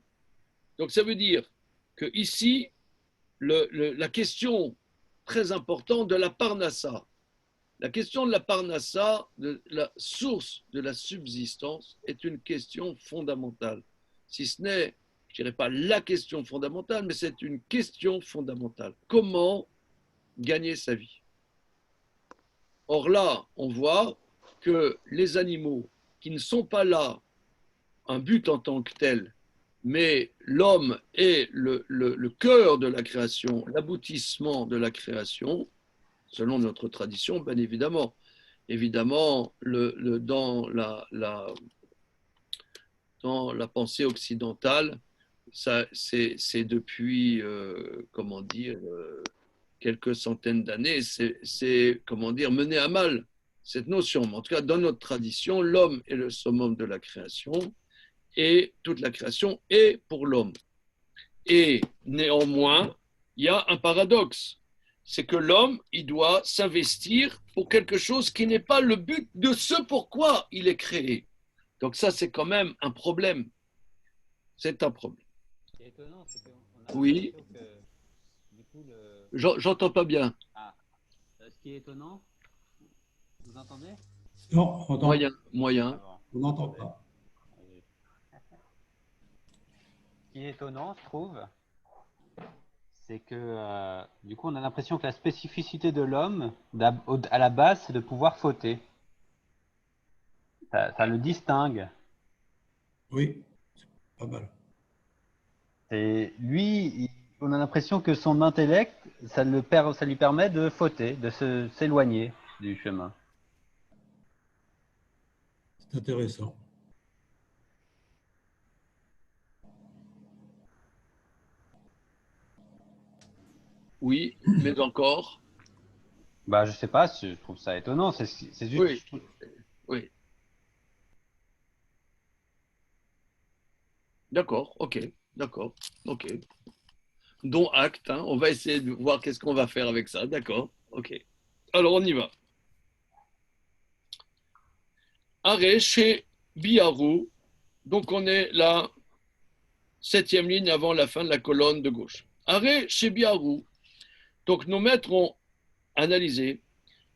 Donc ça veut dire que ici, la question très importante de la parnassa, la question de la parnassa, de la source de la subsistance, est une question fondamentale. Si ce n'est, je ne dirais pas la question fondamentale, mais c'est une question fondamentale. Comment gagner sa vie? Or là, on voit que les animaux qui ne sont pas là, un but en tant que tel, mais l'homme est le cœur de la création, l'aboutissement de la création, selon notre tradition, bien évidemment. Évidemment, dans la pensée occidentale, c'est depuis, comment dire, quelques centaines d'années, c'est comment dire, mené à mal cette notion. Mais en tout cas, dans notre tradition, l'homme est le summum de la création et toute la création est pour l'homme. Et néanmoins, il y a un paradoxe. C'est que l'homme, il doit s'investir pour quelque chose qui n'est pas le but de ce pourquoi il est créé. Donc ça, c'est quand même un problème. C'est un problème. Ce qui est étonnant, c'est qu'on a oui. que, du coup, J'entends pas bien. Ah. Ce qui est étonnant, vous entendez? Non, on entend. Moyen. On n'entend pas. Ce qui est étonnant, je trouve, c'est que du coup, on a l'impression que la spécificité de l'homme, à la base, c'est de pouvoir fauter. Ça le distingue. Oui, c'est pas mal. Et lui, on a l'impression que son intellect, ça lui permet de fauter, de s'éloigner du chemin. C'est intéressant. Oui, mais encore. Bah, je sais pas, je trouve ça étonnant. C'est juste. Oui. D'accord, ok. Dont acte, hein. On va essayer de voir qu'est-ce qu'on va faire avec ça. D'accord, ok. Alors, on y va. Arrêt chez Biarou. Donc, on est la 7e ligne avant la fin de la colonne de gauche. Arrêt chez Biarou. Donc, nos maîtres ont analysé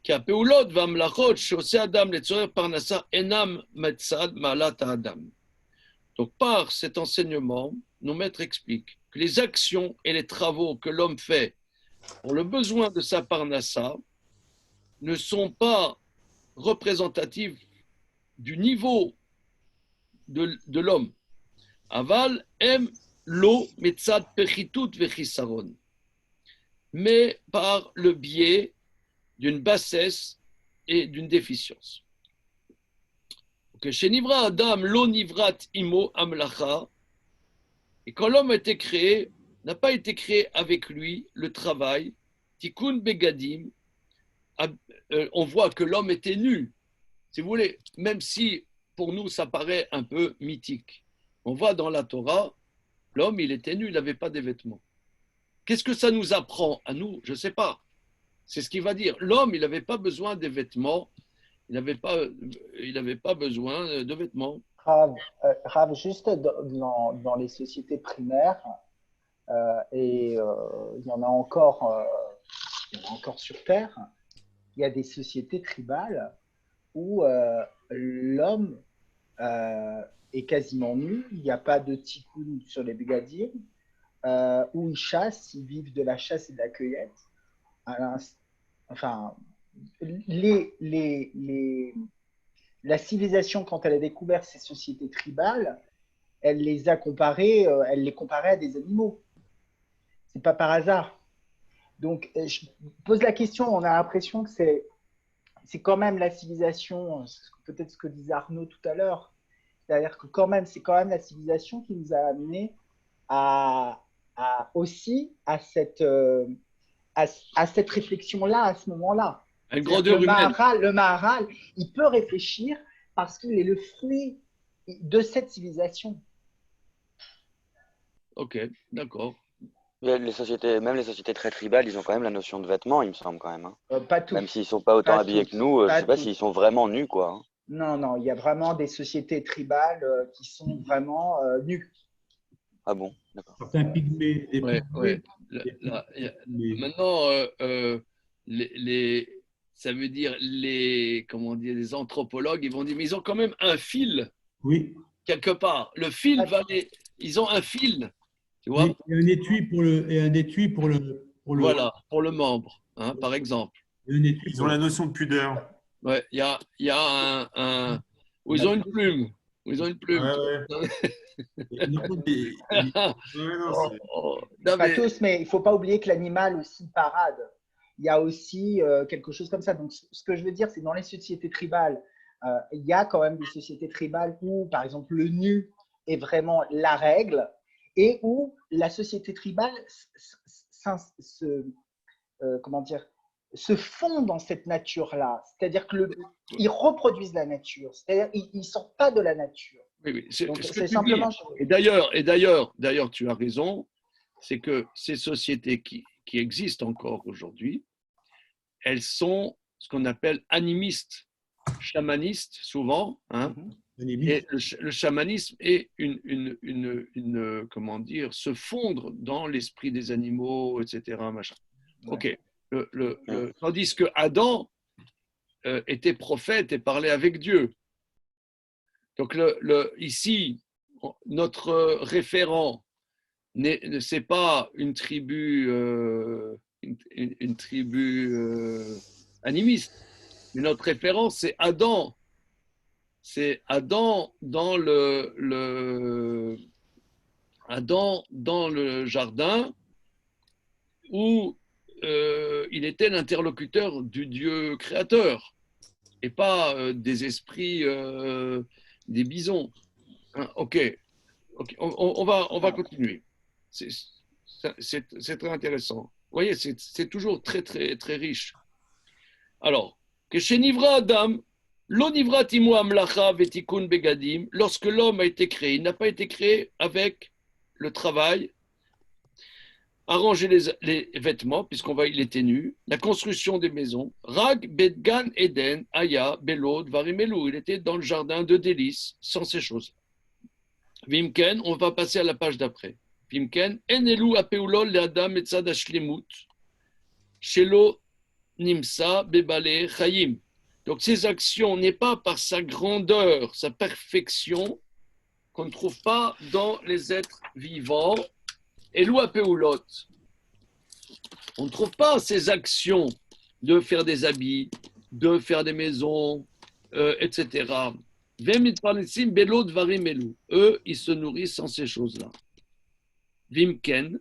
qu'Apeulot vamlachot shose Adam letzorer parnassa enam metzad malat Adam. Donc, par cet enseignement, nos maîtres expliquent que les actions et les travaux que l'homme fait pour le besoin de sa parnassa ne sont pas représentatifs du niveau de l'homme. Aval em lo metzad pechitut vechisaron, mais par le biais d'une bassesse et d'une déficience. Que chez Nivra Adam, lo nivrat imo amlacha, et quand l'homme a été créé, n'a pas été créé avec lui le travail, tikkun begadim, on voit que l'homme était nu, si vous voulez, même si pour nous ça paraît un peu mythique. On voit dans la Torah, l'homme il était nu, il n'avait pas de vêtements. Qu'est-ce que ça nous apprend à nous? Je ne sais pas. C'est ce qu'il va dire. L'homme, il n'avait pas besoin des vêtements. Il n'avait pas besoin de vêtements. Rav, juste dans les sociétés primaires, il y en a encore sur Terre, il y a des sociétés tribales où l'homme est quasiment nu, il n'y a pas de tikkun sur les begadim, où ils chassent, ils vivent de la chasse et de la cueillette. Enfin, la civilisation, quand elle a découvert ces sociétés tribales, elle les comparait à des animaux. C'est pas par hasard. Donc, je pose la question, on a l'impression que c'est c'est quand même la civilisation, peut-être ce que disait Arnaud tout à l'heure, c'est-à-dire que quand même, c'est quand même la civilisation qui nous a amenés aussi à cette réflexion-là, à ce moment-là. Une grandeur Le humaine. Maharal, il peut réfléchir parce qu'il est le fruit de cette civilisation. Ok, d'accord. Même les sociétés très tribales, ils ont quand même la notion de vêtements, il me semble quand même. Pas tous. Même s'ils sont pas autant Pas habillés tous. que nous, je Pas sais pas tous. s'ils sont vraiment nus, quoi. Hein. Non, il y a vraiment des sociétés tribales qui sont vraiment nues. Ah bon, d'accord. Certains pygmées, des Ouais, pygmées, ouais. mais Maintenant, ça veut dire comment dire, les anthropologues, ils vont dire, mais ils ont quand même un fil oui, quelque part. Le fil ils ont un fil, tu vois. oui, et un étui pour le, Voilà, pour le membre, hein, par exemple. et un étui Ils pour ont la notion de pudeur. Ouais, il y a où ils ont une plume. Où ils ont une plume. Ouais. non, Ouais, non, Oh, c'est- non, Pas mais- tous, mais il ne faut pas oublier que l'animal aussi parade. Il y a aussi quelque chose comme ça. Donc, ce que je veux dire, c'est dans les sociétés tribales, il y a quand même des sociétés tribales où, par exemple, le nu est vraiment la règle et où la société tribale comment dire, se fond dans cette nature-là. C'est-à-dire qu'ils reproduisent la nature. C'est-à-dire qu'ils ne sortent pas de la nature. oui, Donc, ce que c'est tu simplement. dis. Et d'ailleurs, tu as raison, c'est que ces sociétés qui existent encore aujourd'hui, elles sont ce qu'on appelle animistes, chamanistes souvent, hein. Et le chamanisme est comment dire, se fondre dans l'esprit des animaux, etc. Machin. Ok. Tandis que Adam était prophète et parlait avec Dieu. Donc ici, notre référent c'est pas une tribu, une tribu animiste, mais notre référence c'est Adam. C'est Adam Adam dans le jardin où il était l'interlocuteur du Dieu créateur et pas des esprits des bisons. Hein, ok, on va continuer. C'est très intéressant. Vous voyez, c'est toujours très, très, très riche. Alors, que chez Nivra Adam, l'onivra timu amlacha vetikun begadim, lorsque l'homme a été créé, il n'a pas été créé avec le travail, arranger les vêtements, il était nu, la construction des maisons, Rag Bedgan Eden, Aya, Belod, Varimelu, il était dans le jardin de délices, sans ces choses. Vimken, on va passer à la page d'après. Vimken, Enelu apeulol le Adam etzad hashlemut, shelo nimsa bebale chayim. Donc ces actions n'est pas par sa grandeur, sa perfection, qu'on ne trouve pas dans les êtres vivants. Elu apeulot. On ne trouve pas ces actions de faire des habits, de faire des maisons, etc. Eux, ils se nourrissent sans ces choses-là. Vimken,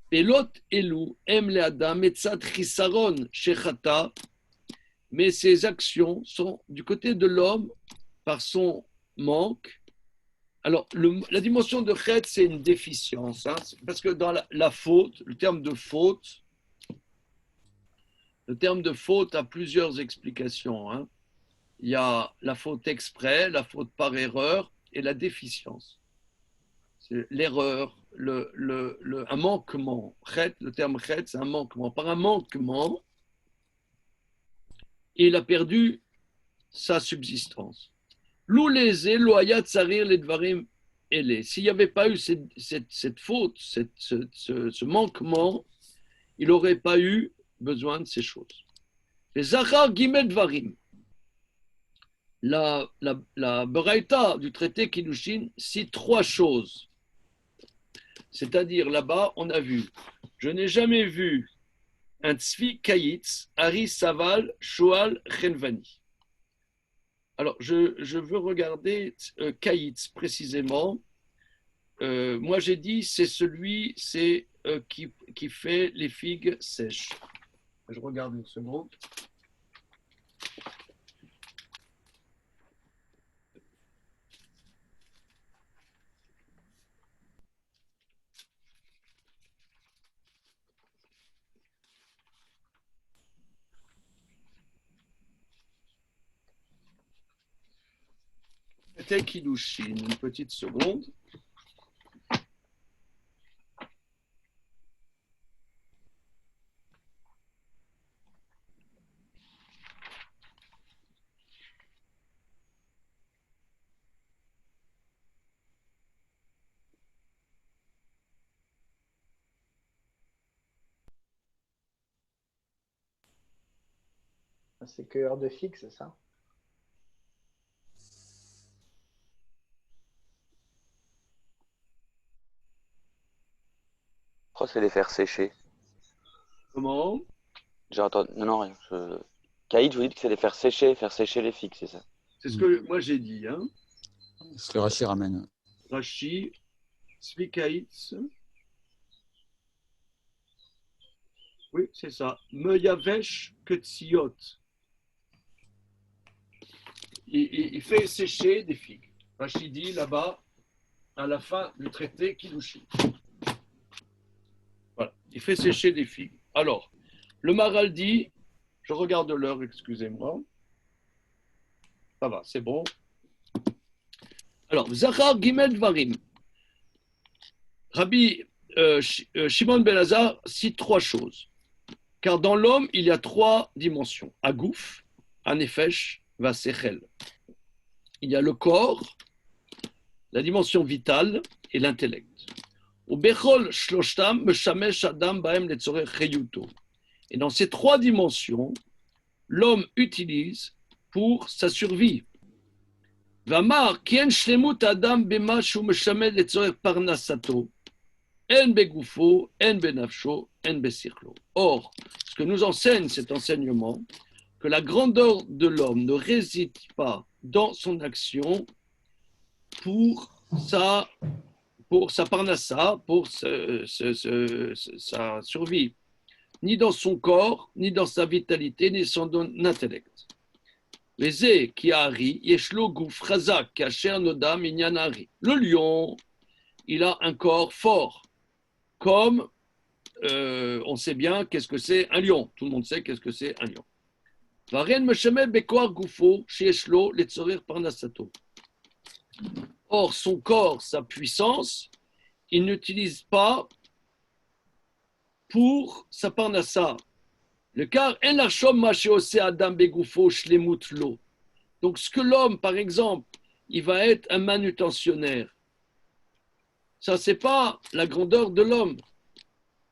Pelot Elu, Em le Adam, Etzat Chisaron, Shechata, mais ces actions sont du côté de l'homme par son manque. Alors, la dimension de chet, c'est une déficience, hein, parce que dans la faute, le terme de faute a plusieurs explications. Hein. Il y a la faute exprès, la faute par erreur et la déficience. C'est l'erreur, un manquement. Le terme chet, c'est un manquement. Par un manquement, il a perdu sa subsistance. S'il n'y avait pas eu cette faute, ce manquement, il n'aurait pas eu besoin de ces choses. Les Zachar Gimel Dvarim, la Beraïta du traité Kiddushin cite trois choses. C'est-à-dire, là-bas, on a vu, je n'ai jamais vu un Tzvi Kayitz, Ari Saval, Shoal, Chenvani. Alors, je veux regarder Kayitz précisément. Moi, j'ai dit, c'est celui qui fait les figues sèches. Je regarde une seconde. traité Kiddushin. Une petite seconde. C'est cœur de figue, c'est ça? Je crois que c'est les faire sécher. Comment? J'ai entendu. Non, non, rien. Caïd, vous dites que c'est les faire sécher les figues, c'est ça? C'est ce que moi j'ai dit. Hein. Ce que Rachid ramène. Rashi, Svikaitz. Oui, c'est ça. Meyavesh Ketsiot. Il fait sécher des figues. Rashi dit là-bas, à la fin du traité Kiddushin. Voilà, il fait sécher des figues. Alors, le Maral dit, je regarde l'heure, excusez-moi. Ça va, c'est bon. Alors, Zachar Gimel Varim. Rabbi Shimon ben Lazar cite 3 choses. Car dans l'homme, il y a 3 dimensions. Agouf, Anefesh, Vasechel. Il y a le corps, la dimension vitale et l'intellect. Et dans ces 3 dimensions, l'homme utilise pour sa survie. Vamar, kien shlemut adam bema shu meshamed letzorech parnasato, en begufo, en benafsho, en besichlo. Or, ce que nous enseigne cet enseignement, que la grandeur de l'homme ne réside pas dans son action pour sa parnassa, pour sa survie, ni dans son corps, ni dans sa vitalité, ni dans son intellect. Le lion, il a un corps fort, comme on sait bien qu'est-ce que c'est un lion. Tout le monde sait qu'est-ce que c'est un lion. Or, son corps, sa puissance, il n'utilise pas pour sa parnassa. Le car en l'archom machéosé adam begufo shlemut lo. Donc, ce que l'homme, par exemple, il va être un manutentionnaire. Ça, c'est pas la grandeur de l'homme.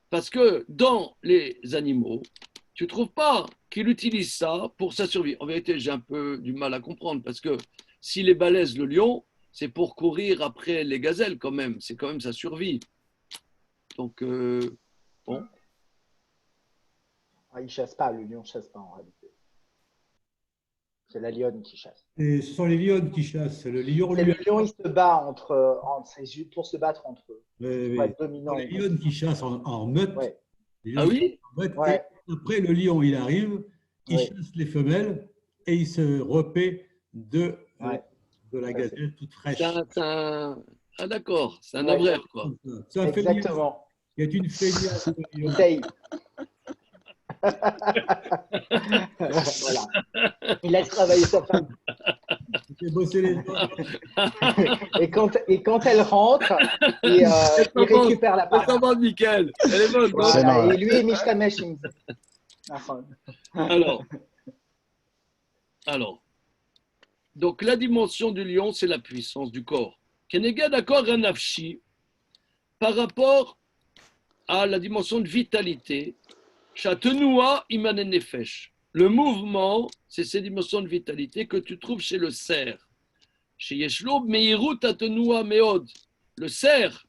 Parce que dans les animaux, tu ne trouves pas qu'il utilise ça pour sa survie. En vérité, j'ai un peu du mal à comprendre parce que s'il est balèze, le lion, c'est pour courir après les gazelles quand même. C'est quand même sa survie. Donc, bon. Ah, il ne chasse pas, le lion ne chasse pas en réalité. C'est la lionne qui chasse. Et ce sont les lions qui chassent. Le lion, C'est le lion, il se bat pour se battre entre eux. Pour être ce dominant. sont les lions qui chassent en meute. Ouais. Les Ah lions oui? en meute. Ouais. Et après, le lion, il arrive, il Ouais. chasse les femelles et il se repaît de la Ça, gazelle toute fraîche. Ah d'accord, c'est un Ouais. abrère quoi. C'est un féminin. Exactement. Il y a une feignasse de lion. Essaye. Voilà. Il laisse travailler sa femme. Il fait bosser les gens. Et quand elle rentre, il récupère la part. Ça va, Mickaël. Elle est bonne. C'est Voilà. normal. Et lui est Mishtamesh. Enfin, Alors, donc la dimension du lion, c'est la puissance du corps. Kenega d'accord un nafshi par rapport à la dimension de vitalité. Chatenoua imanen nefesh. Le mouvement, c'est ces dimensions de vitalité que tu trouves chez le cerf. Chez Yeshlo, meirut atenoua meod. Le cerf,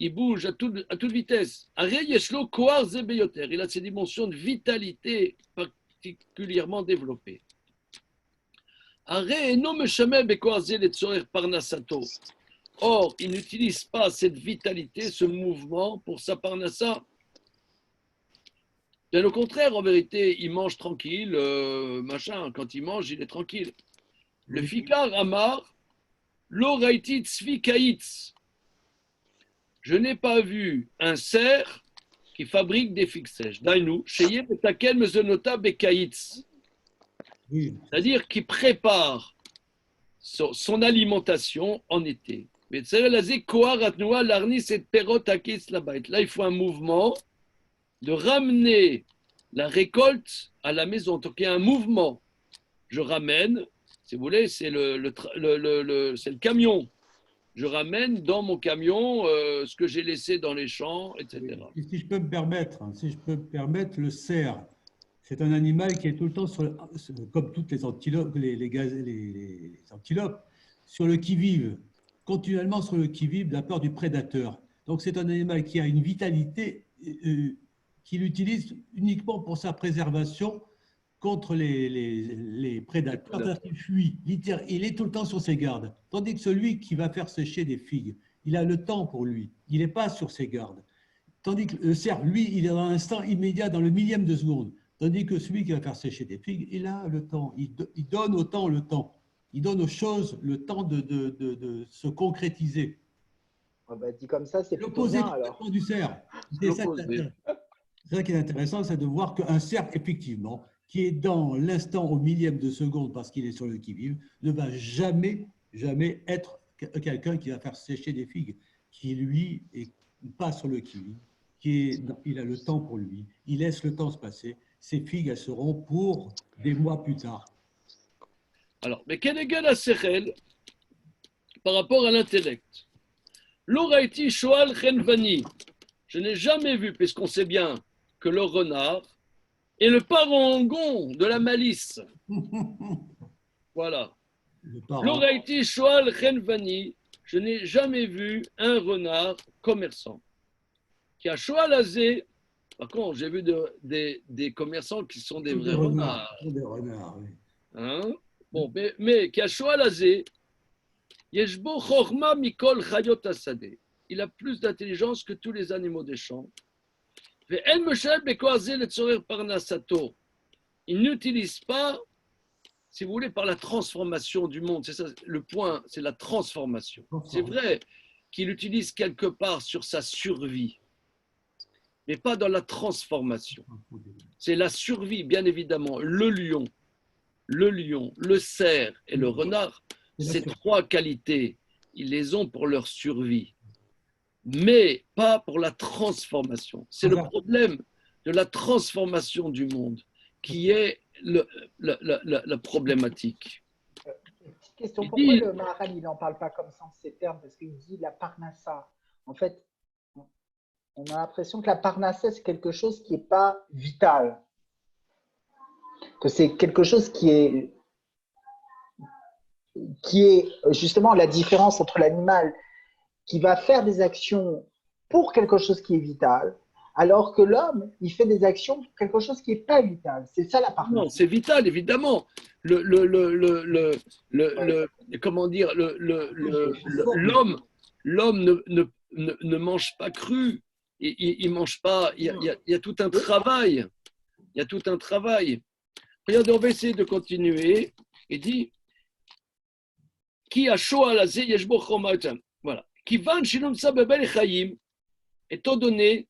il bouge à toute vitesse. Aré Yeshlo koar zebeyoter. Il a ces dimensions de vitalité particulièrement développées. Aré eno meshameh bekoar ze letzorer parnasato. Or, il n'utilise pas cette vitalité, ce mouvement pour sa parnassa. Bien au contraire, en vérité, il mange tranquille, machin. Quand il mange, il est tranquille. Le fikar amar, l'oraiti tzvikaitz. Je n'ai pas vu un cerf qui fabrique des figues sèches. Dainu, sheye betakel mezonota bekaitz. Oui. C'est-à-dire qui prépare son alimentation en été. Là, il faut un mouvement de ramener la récolte à la maison. Donc, il y a un mouvement. Je ramène, si vous voulez, c'est c'est le camion. Je ramène dans mon camion ce que j'ai laissé dans les champs, etc. Et si je peux me permettre, le cerf, c'est un animal qui est tout le temps, comme toutes les antilopes, les antilopes, sur le qui-vive, continuellement sur le qui-vive de la peur du prédateur. Donc c'est un animal qui a une vitalité qu'il utilise uniquement pour sa préservation contre les prédateurs, parce qu'il fuit. Il est tout le temps sur ses gardes. Tandis que celui qui va faire sécher des figues, il a le temps pour lui. Il n'est pas sur ses gardes. Tandis que le cerf, lui, il est dans l'instant immédiat, dans le millième de seconde. Tandis que celui qui va faire sécher des figues, il a le temps. Il donne au temps le temps. Il donne aux choses le temps de se concrétiser. Ah bah, dit comme ça, c'est plutôt L'opposé bien alors. du cerf. C'est ça qui est intéressant, c'est de voir qu'un cerf, effectivement, qui est dans l'instant au millième de seconde parce qu'il est sur le qui-vive, ne va jamais être quelqu'un qui va faire sécher des figues, qui lui est pas sur le qui-vive, il a le temps pour lui, il laisse le temps se passer. Ces figues, elles seront pour des mois plus tard. Alors, mais quel est la sechel par rapport à l'intellect? L'oraiti shoal chenvani. Je n'ai jamais vu, puisqu'on sait bien que le renard est le parangon de la malice. Voilà. L'oraiti shoal chenvani. Je n'ai jamais vu un renard commerçant qui a shoal azé. Par contre, j'ai vu des commerçants qui sont des vrais renards. Des renards, oui. Hein? Bon, mais qui a shoal azé, yeshbo chorma mikol chayot asade. Il a plus d'intelligence que tous les animaux des champs. Il n'utilise pas, si vous voulez, par la transformation du monde. C'est ça, le point, c'est la transformation. C'est vrai qu'il utilise quelque part sur sa survie, mais pas dans la transformation. C'est la survie, bien évidemment. Le lion, le cerf et le renard, ces trois qualités, ils les ont pour leur survie, mais pas pour la transformation. C'est le problème de la transformation du monde qui est la problématique. Petite question, pourquoi le Maharal il n'en parle pas comme ça en ces termes? Parce qu'il dit la parnassa. En fait, on a l'impression que la parnassa, c'est quelque chose qui n'est pas vital. Que c'est quelque chose qui est justement la différence entre l'animal qui va faire des actions pour quelque chose qui est vital, alors que l'homme, il fait des actions pour quelque chose qui n'est pas vital. C'est ça la partie. Non, c'est vital, évidemment. Comment dire, l'homme ne mange pas cru. Il mange pas. Il y a tout un travail. Il y a tout un travail. Regardez, on va essayer de continuer. Il dit qui a chaud à la voilà. Étant donné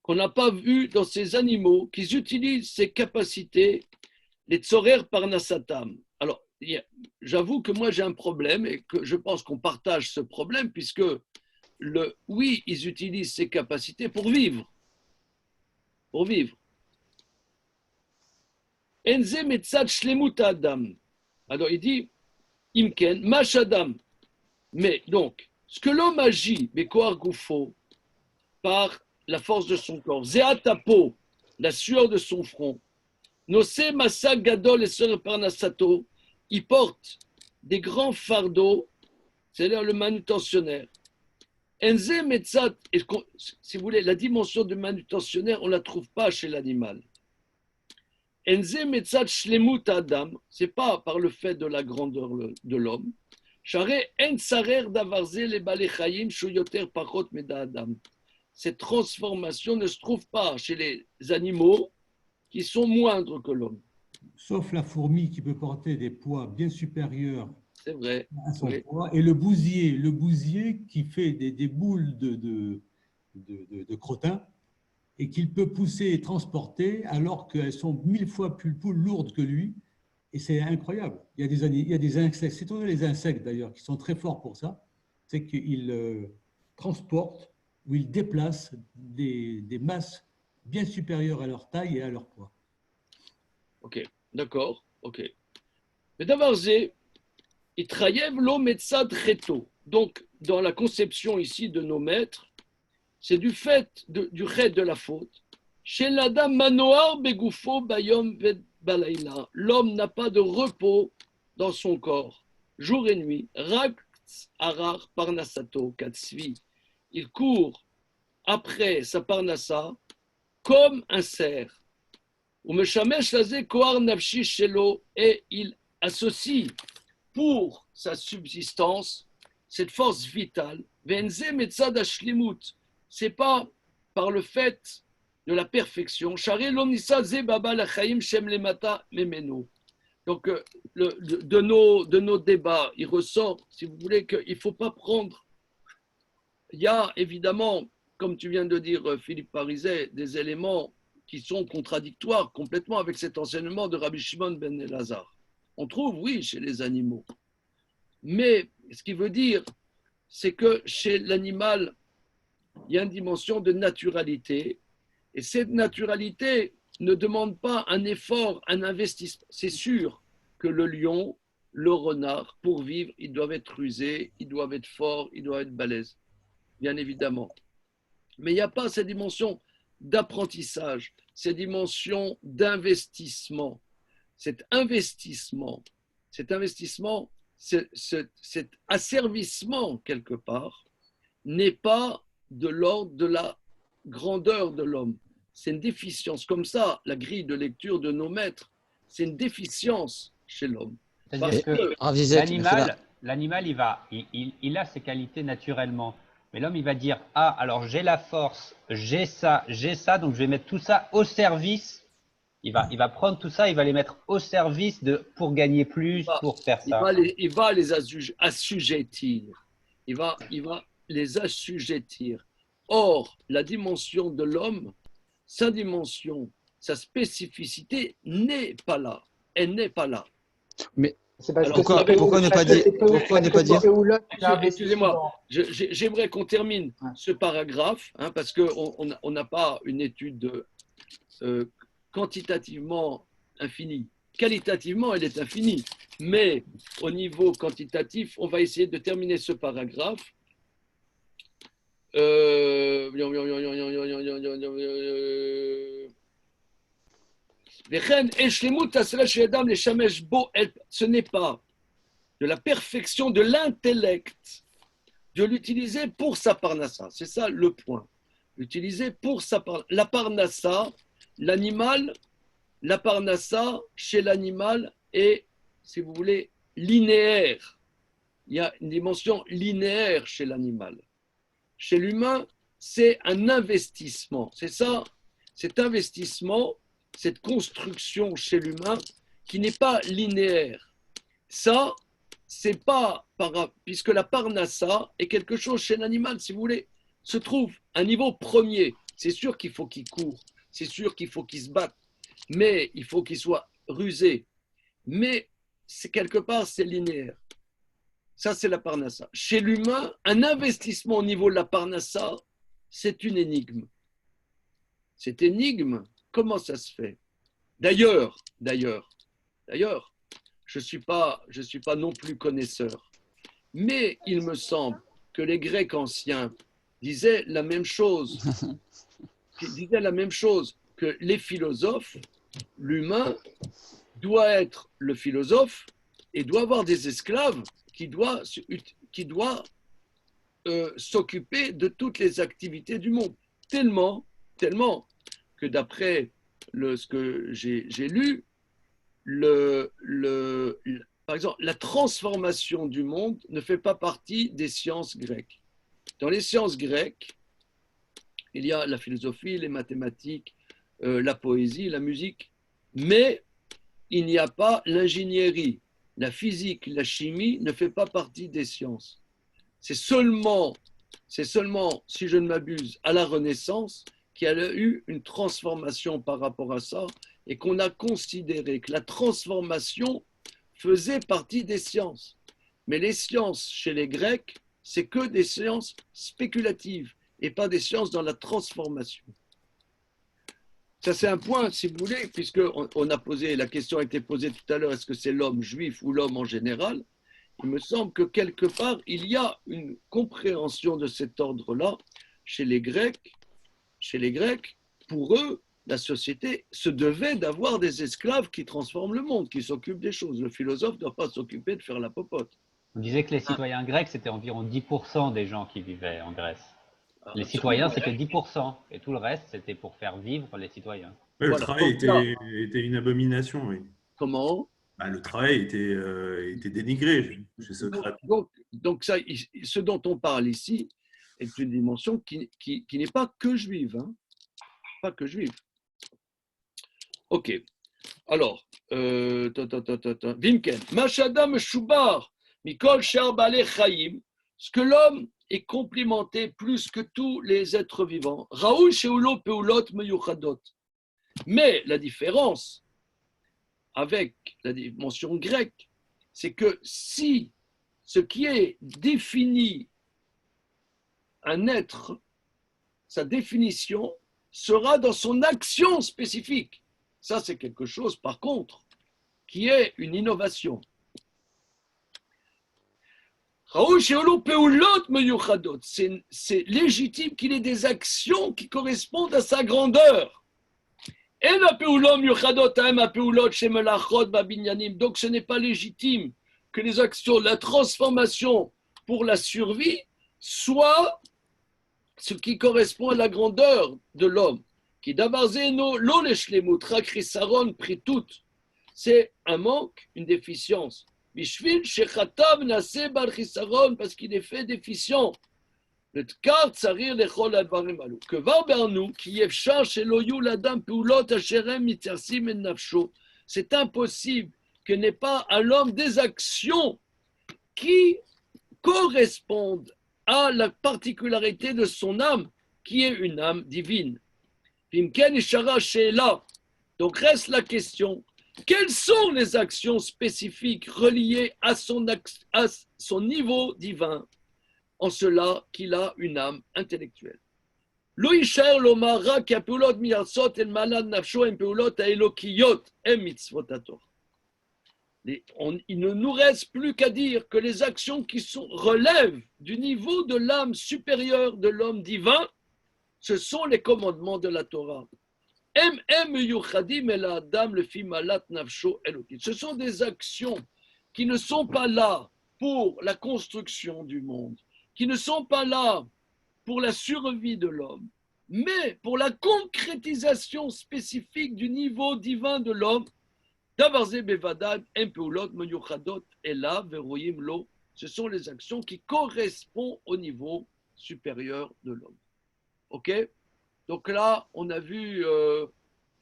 qu'on n'a pas vu dans ces animaux qu'ils utilisent ces capacités, les tzorer parnasatam. Alors, j'avoue que moi j'ai un problème et que je pense qu'on partage ce problème puisque oui, ils utilisent ces capacités pour vivre. Pour vivre. Enze metzat shlemut adam. Alors il dit Imken, mashadam. Mais donc, ce que l'homme agit, Bekoar Goufo, par la force de son corps, Zeatapo, la sueur de son front, Nosé Massa Gadol et Sœur Parnasato, il porte des grands fardeaux, c'est-à-dire le manutentionnaire. Enze Metzat, si vous voulez, la dimension du manutentionnaire, on ne la trouve pas chez l'animal. Enze Metzat Shlemut Adam, ce n'est pas par le fait de la grandeur de l'homme. Cette transformation ne se trouve pas chez les animaux qui sont moindres que l'homme. Sauf la fourmi qui peut porter des poids bien supérieurs c'est vrai. À son poids. Et le bousier qui fait des boules de crottin et qu'il peut pousser et transporter alors qu'elles sont 1000 fois plus lourdes que lui Et c'est incroyable. Il y a des insectes, c'est toujours les insectes d'ailleurs, qui sont très forts pour ça. C'est qu'ils transportent ou ils déplacent des masses bien supérieures à leur taille et à leur poids. Ok, d'accord, ok. Mais d'abord, c'est Itrayev lo metzad cheto. Donc, dans la conception ici de nos maîtres, c'est du fait du chet de la faute. Chez l'adam manoar begoufo bayom ved balayla. L'homme n'a pas de repos dans son corps, jour et nuit. Rak arar parnasato katsvi. Il court après sa parnassa comme un cerf. Ou meshamesh lazé koar nafshi shelo, et il associe pour sa subsistance cette force vitale. Venze metzad ashlimut. C'est pas par le fait de la perfection. Charé l'omnissa ze baba lachaim shem lemata memeno. Donc de nos débats, il ressort, si vous voulez, qu'il ne faut pas prendre. Il y a évidemment, comme tu viens de dire, Philippe Parizet, des éléments qui sont contradictoires complètement avec cet enseignement de Rabbi Shimon ben Elazar. On trouve, oui, chez les animaux. Mais ce qui veut dire, c'est que chez l'animal, il y a une dimension de naturalité. Et cette naturalité ne demande pas un effort, un investissement. C'est sûr que le lion, le renard, pour vivre, ils doivent être rusés, ils doivent être forts, ils doivent être balèzes, bien évidemment. Mais il n'y a pas cette dimension d'apprentissage, cette dimension d'investissement. Cet investissement, cet asservissement, quelque part, n'est pas de l'ordre de la grandeur de l'homme. C'est une déficience. Comme ça, la grille de lecture de nos maîtres, c'est une déficience chez l'homme. C'est-à-dire que l'animal, il a ses qualités naturellement. Mais l'homme, il va dire, ah, alors j'ai la force, j'ai ça, donc je vais mettre tout ça au service. Il va prendre tout ça, il va les mettre au service pour gagner plus, pour faire ça. Il va les assujettir. Il va les assujettir. Or, la dimension de l'homme, sa dimension, sa spécificité n'est pas là. Elle n'est pas là. Mais Alors, pourquoi ne pas dire Excusez-moi, j'aimerais qu'on termine ce paragraphe, parce qu'on n'a pas une étude quantitativement infinie. Qualitativement, elle est infinie. Mais au niveau quantitatif, on va essayer de terminer ce paragraphe. Ce n'est pas de la perfection de l'intellect de l'utiliser pour sa parnassa. C'est ça le point. L'utiliser pour sa parnassa. La parnassa, l'animal, la parnassa chez l'animal est, si vous voulez, linéaire. Il y a une dimension linéaire chez l'animal. Chez l'humain, c'est un investissement. C'est ça, cet investissement, cette construction chez l'humain qui n'est pas linéaire. Ça, c'est pas puisque la parnassa est quelque chose chez l'animal, si vous voulez, se trouve à un niveau premier. C'est sûr qu'il faut qu'il court, c'est sûr qu'il faut qu'il se batte, mais il faut qu'il soit rusé. Mais c'est quelque part, c'est linéaire. Ça, c'est la parnassa. Chez l'humain, un investissement au niveau de la parnassa, c'est une énigme. Cette énigme, comment ça se fait? D'ailleurs, je suis pas non plus connaisseur, mais il me semble que les Grecs anciens disaient la même chose, que les philosophes, l'humain doit être le philosophe et doit avoir des esclaves qui doit s'occuper de toutes les activités du monde. Tellement que d'après ce que j'ai lu, par exemple, la transformation du monde ne fait pas partie des sciences grecques. Dans les sciences grecques, il y a la philosophie, les mathématiques, la poésie, la musique, mais il n'y a pas l'ingénierie. La physique, la chimie ne fait pas partie des sciences. C'est seulement, si je ne m'abuse, à la Renaissance qu'il y a eu une transformation par rapport à ça et qu'on a considéré que la transformation faisait partie des sciences. Mais les sciences chez les Grecs, c'est que des sciences spéculatives et pas des sciences dans la transformation. Ça, c'est un point, si vous voulez, puisque la question a été posée tout à l'heure, est-ce que c'est l'homme juif ou l'homme en général? Il me semble que quelque part, il y a une compréhension de cet ordre-là chez les Grecs. Chez les Grecs, pour eux, la société se devait d'avoir des esclaves qui transforment le monde, qui s'occupent des choses. Le philosophe ne doit pas s'occuper de faire la popote. On disait que les citoyens grecs, c'était environ 10% des gens qui vivaient en Grèce. Les citoyens, c'était 10%. Et tout le reste, c'était pour faire vivre les citoyens. Ouais, le travail était une abomination, oui. Comment? Le travail était dénigré chez Socrate. Donc ça, ce dont on parle ici est une dimension qui n'est pas que juive. Hein. Pas que juive. Ok. Alors, Vimken, Mashadam Shubar, Mikol Shar Balei Chaim, ce que l'homme est complimenté plus que tous les êtres vivants. Raoul Sheulo Peulot Meyuchadot. Mais la différence avec la dimension grecque, c'est que si ce qui est défini un être, sa définition sera dans son action spécifique. Ça, c'est quelque chose, par contre, qui est une innovation. C'est légitime qu'il ait des actions qui correspondent à sa grandeur. Donc, ce n'est pas légitime que les actions, la transformation pour la survie, soit ce qui correspond à la grandeur de l'homme. C'est un manque, une déficience. Parce qu'il est fait déficient. Le tkar tsarir lechol advarim alu. Que varbernu qui yefshar shelo yu ladam peulot asherem mitzarsim en nafsho. C'est impossible que n'ait pas à l'homme des actions qui correspondent à la particularité de son âme, qui est une âme divine. Vimken ishara sheela. Donc reste la question. Quelles sont les actions spécifiques reliées à son niveau divin, en cela qu'il a une âme intellectuelle? Il ne nous reste plus qu'à dire que les actions qui relèvent du niveau de l'âme supérieure de l'homme divin, ce sont les commandements de la Torah. Ce sont des actions qui ne sont pas là pour la construction du monde, qui ne sont pas là pour la survie de l'homme, mais pour la concrétisation spécifique du niveau divin de l'homme. Ce sont les actions qui correspondent au niveau supérieur de l'homme. Ok? Donc là, on a vu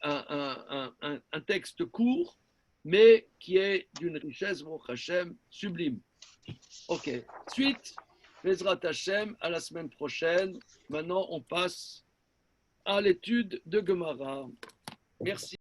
un texte court, mais qui est d'une richesse, Baruch Hashem, sublime. Ok. Suite, Bezrat Hashem, à la semaine prochaine. Maintenant, on passe à l'étude de Gemara. Merci.